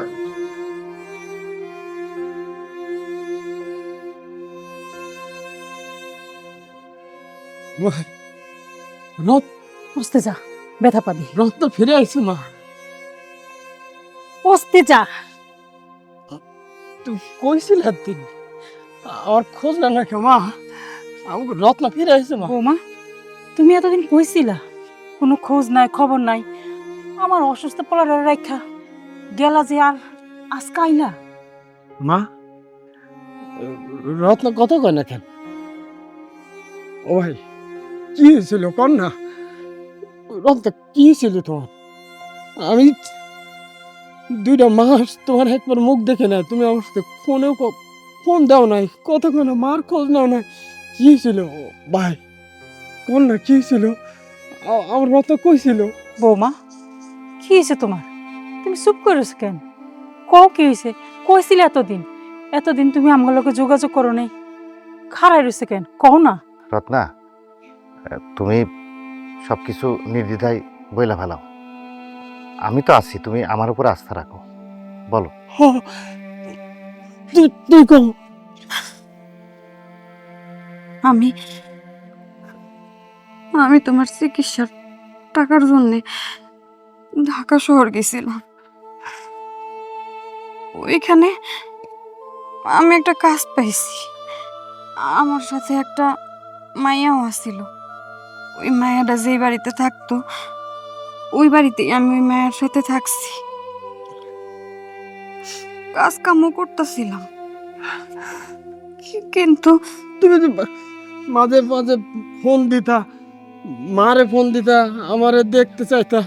রত বসতে যা, ব্যথা পাবি। রত্ন ফিরে আইছে মা। বসতে যা। তুই কইছিল দিন আমার খোঁজ না রাখে মা, আমাকে রত্ন ফিরে আইছে মা। বৌমা তুমি এতদিন কইছিলা কোনো খোঁজ নাই খবর নাই, আমার অসুস্থ পড়ার রেখা গেলা যে আর আজকে আইলা? মা রত্ন কত কয় না কেন? ও ভাই কি হয়েছিল কর না, রত্ন কি ছিল তোমার? আমি 2টা মাস তোমার একবার মুখ দেখে না, তুমি আমার সাথে ফোনেও ফোন দাও নাই, কথা কয় না, মার খোঁজ নাও না। কি ছিল ভাই কর না, কি ছিল? আমার রত্ন কইছিল। বৌমা কি হয়েছে তোমার? তুমি চুপ করেছো কেন? কও কি হয়েছে? কইছিলে এতদিন, এতদিন তুমি আমার লোকে যোগাযোগ করো নাই, খারাই রয়েছে কেন? কও না। রত্না, তুমি সবকিছু নির্দ্বিধায় বইলা ফেলাও। আমি তো আছি, তুমি আমার উপর আস্থা রাখো। বলো। তুই কও। আমি তোমার চিকিৎসার টাকার জন্য ঢাকা শহর গেছিলাম। ওইখানে আমি একটা কাজ পাইছি, আমার সাথে একটা মাইয়াও আসছিল। ওই মায়াটা যেই বাড়িতে থাকতো ওই বাড়িতেই আমি ওই মায়ের সাথে থাকছি, কাজ কামও করতেছিলাম। কিন্তু তুমি তো মাঝে মাঝে ফোন দিতা, মারে ফোন দিতা, আমারে দেখতে চাইতা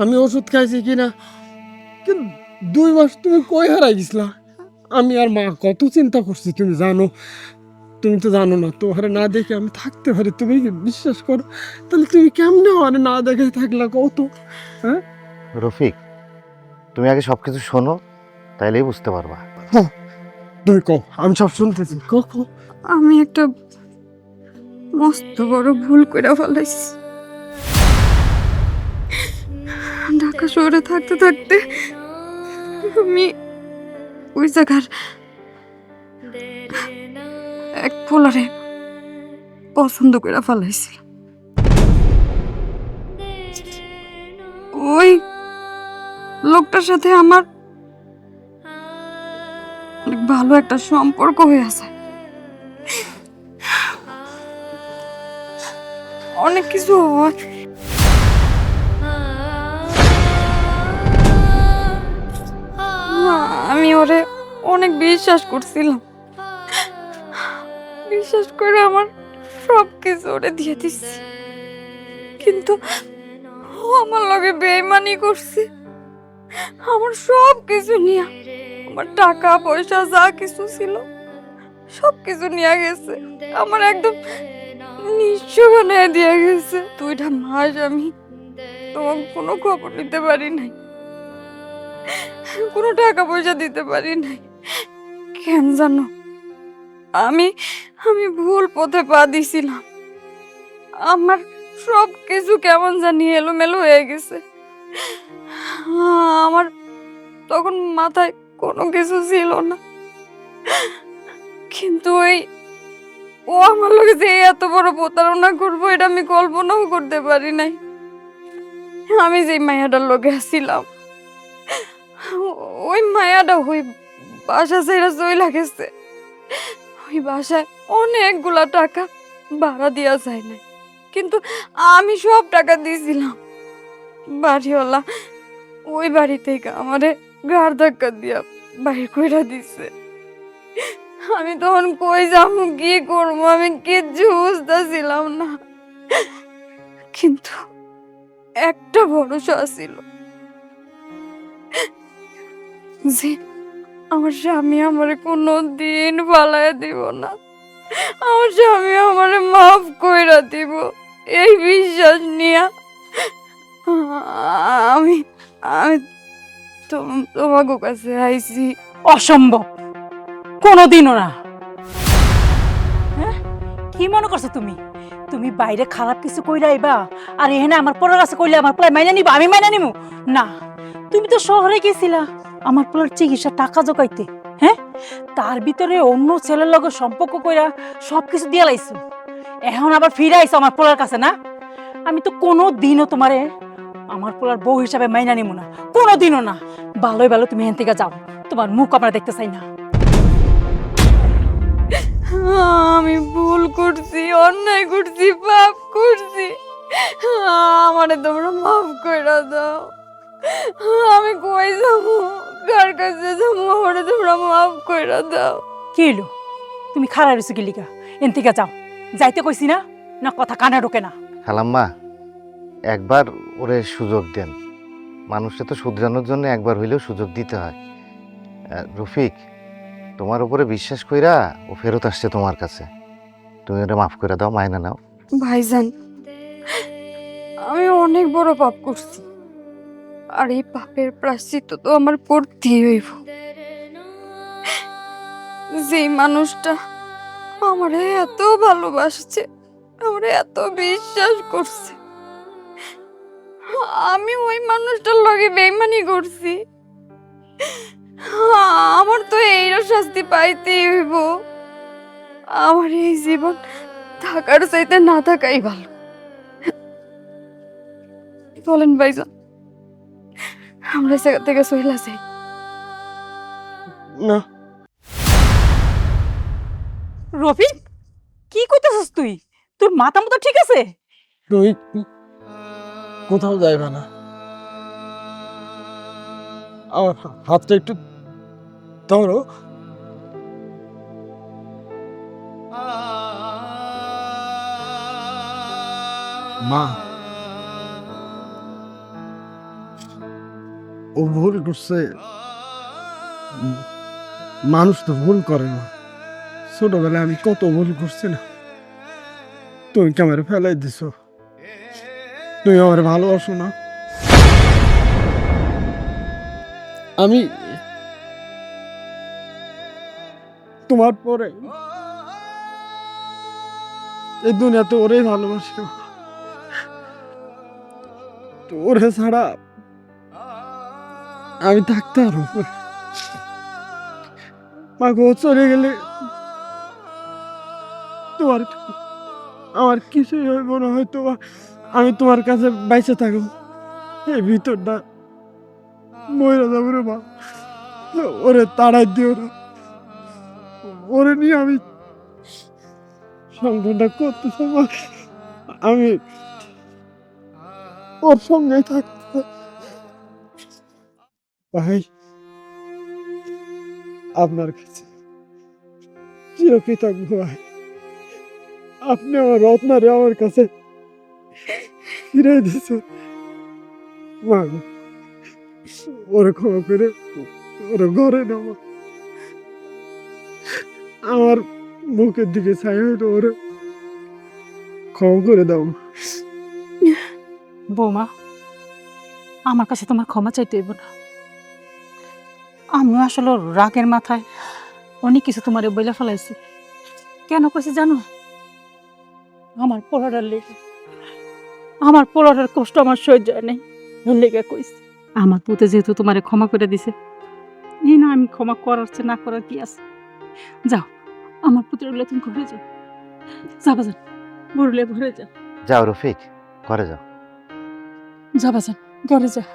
আমি ওষুধ খাইছি কিনা, কিন্তু 2 মাস তুমি কই হারাই গেছিলা? আমি আর মা কত চিন্তা করছি তুমি জানো? তুমি তো জানো না, তোমার না দেখে আমি থাকতে পারি, তুমি কি বিশ্বাস করো? তাহলে তুমি কেমনে আমার না দেখে থাকলা কত? হ্যাঁ রফিক, তুমি আগে সবকিছু শোনো, তাইলেই বুঝতে পারবা। তুই কও, আমি সব শুনতেছি। কও। আমি একটা মস্ত বড় ভুল করে ফেলাইছি। ঢাকা শহরে থাকতে থাকতে আমি ওই জায়গার এক পোলারে পছন্দ করে ফেলাইছিল। ওই লোকটার সাথে আমার অনেক ভালো একটা সম্পর্ক হয়ে আছে। অনেক কিছু হয়। আমি ওরে অনেক বিশ্বাস করছিলাম, বিশ্বাস করে আমার সব কিছু ওরে দিয়ে দিচ্ছি, কিন্তু ও আমার লগে বেইমানি করছে। আমার সব কিছু নিয়ে, আমার টাকা পয়সা যা কিছু ছিল সব কিছু নিয়ে গেছে, আমার একদম নিঃস্ব বানিয়ে দিয়ে গেছে। 2টা মাস আমি তোমার কোনো খবর নিতে পারি নাই, কোনো টাকা পয়সা দিতে পারি নাই। কেন জানো, আমি আমি ভুল পথে পা দিছিলাম। আমার সব কিছু কেমন জানি এলোমেলো হয়ে গেছে। আমার তখন মাথায় কোনো কিছু ছিল না, কিন্তু ও আমার লোকে যে এত বড় প্রতারণা করবো এটা আমি কল্পনাও করতে পারি নাই। আমি যে মায়াটার লোকে ছিলাম, ওই মায়াটা ওই বাসা ছেড়ে চইলা গেছে। ওই বাসায় অনেকগুলা টাকা ভাড়া দেওয়া যায় না, কিন্তু আমি সব টাকা দিয়েছিলাম। বাড়িওয়ালা ওই বাড়ি থেকে আমারে ঘাড় ধাক্কা দিয়া বাইর কইরা দিছে। আমি তখন কই যাবো, কি করবো, আমি কিচ্ছু বুঝতেছিলাম না, কিন্তু একটা ভরসা ছিল যে আমার স্বামী আমারে কোনো দিন ফালাইয়া দিব না, আমার স্বামী আমারে মাফ কইরা দিব। এই বিশ্বাস নিয়ে আমি আমি তোমাকে কাছে আইছি। অসম্ভব, কোনোদিনও না। হ্যাঁ, কি মনে করছো তুমি? তুমি বাইরে খারাপ কিছু কইরা আইবা আর এখানে আমার পোলার কাছে কইলে আমার পোলা মাইনা নিবা, আমি মাইনা নিমু না? তুমি তো শহরে গেছিলা আমার পোলার চিকিৎসা টাকা জোগাইতে, হ্যাঁ? তার ভিতরে অন্য ছেলের লগে সম্পর্ক কইরা সবকিছু দিয়ে লাইছো, এখন আবার ফিরে আইছো আমার পোলার কাছে না? আমি তো কোনো দিনও তোমারে আমার পোলার বউ হিসাবে মাইনা নিমু না, কোনোদিনও না। ভালোই ভালো তুমি এখান থেকে যাও, তোমার মুখ আমরা দেখতে চাই না। আমি ভুল করছি, অন্যায় করছি, পাপ করছি, আমারে তোমরা মাফ কইরা দাও। আমি কই যাবো, কার কাছে যাবো, আমারে তোমরা মাফ কইরা দাও। কি হইলো? তুমি খারাপ হইছো কি লিগা? এখান থেকে যাও, যাইতে কইছি না? না কথা কানে ঢোকে না? খালাম্মা, একবার ওরে সুযোগ দেন। মানুষকে তো শুধরানোর জন্য একবার হইলেও সুযোগ দিতে হয়। রফিক, তোমার উপরে বিশ্বাস কইরা ও ফেরত আসছে তোমার কাছে, তুমি ওরে মাফ করে দাও, মাইনা নাও। ভাইজান, আমি অনেক বড় পাপ করছি, আর এই পাপের প্রায়শ্চিত্ত তো আমার করতেই হইব। যে মানুষটা আমারে এত ভালোবাসছে, আমারে এত বিশ্বাস করছে, আমি ওই মানুষটার লগে বেইমানি করছি, আমার তো এইরকম শাস্তি পাইতেই হইব। আমার এই জীবন থাকার চাইতে না থাকাই ভালো। বলেন ভাইজান, আমরা জায়গা থেকে চইলা যাই? না, রফিক, কি কইতেছিস তুই? তোর মাথা মতো ঠিক আছে? তুই কোথাও যাইবা না। আমার হাতটা একটু ধরো। মা, ও ভুল করছে। মানুষ তো ভুল করে না। ছোটবেলায় আমি কত ভুল করছি না, তুমি কি আমার ফেলাই দিছো? তুমি আমার ভালোবাসো না? আমি তোমার পরে এই দুনিয়াতে ওরেই ভালোবাসি। ওরে ছাড়া আমি থাকতে পারবো না। মাগো চলে গেলে তোমার আমার কিছুই হইব না, হয়তো আমি তোমার কাছে বাইসে থাকবো, এই ভিতরটা মরে যাবো রে মা। ওরে তাড়াই দিও না, ওরে নিয়ে আমি সংসারটা করতেছি মা। আমি ওর সঙ্গে থাকতে ভাই, আপনার কাছে চিরকৃতজ্ঞ ভাই। আপনি আমার রত্নারে আমার কাছে ফিরে দিয়েছেন মা গো। ওরে ক্ষমা করে ওরে ঘরে নেওয়া, আমার মুখের দিকে ছাই হইলো, ওরে ক্ষমা করে দাও। বৌমা, আমার কাছে তোমার ক্ষমা চাইতে হইব না। আমিও আসলে রাগের মাথায় অনেক কিছু তোমার বইলা ফেলাইছি। কেন কইছি জানো? আমার পোলাটার লেগে, আমার পোলাটার কষ্ট আমার সহ্য হয় নাই, ওর লেগে কইছি। আমার পুতে যেহেতু তোমারে ক্ষমা করে দিছে, এই না আমি ক্ষমা করার চেয়ে না করার কি আছে। যাও, আমার পুত্র তুমি ঘরে যাও, যাবা যান, বড়লে ঘরে যাও, যাও রফিক, ঘরে যাও। যাবা যান, ঘরে যাও।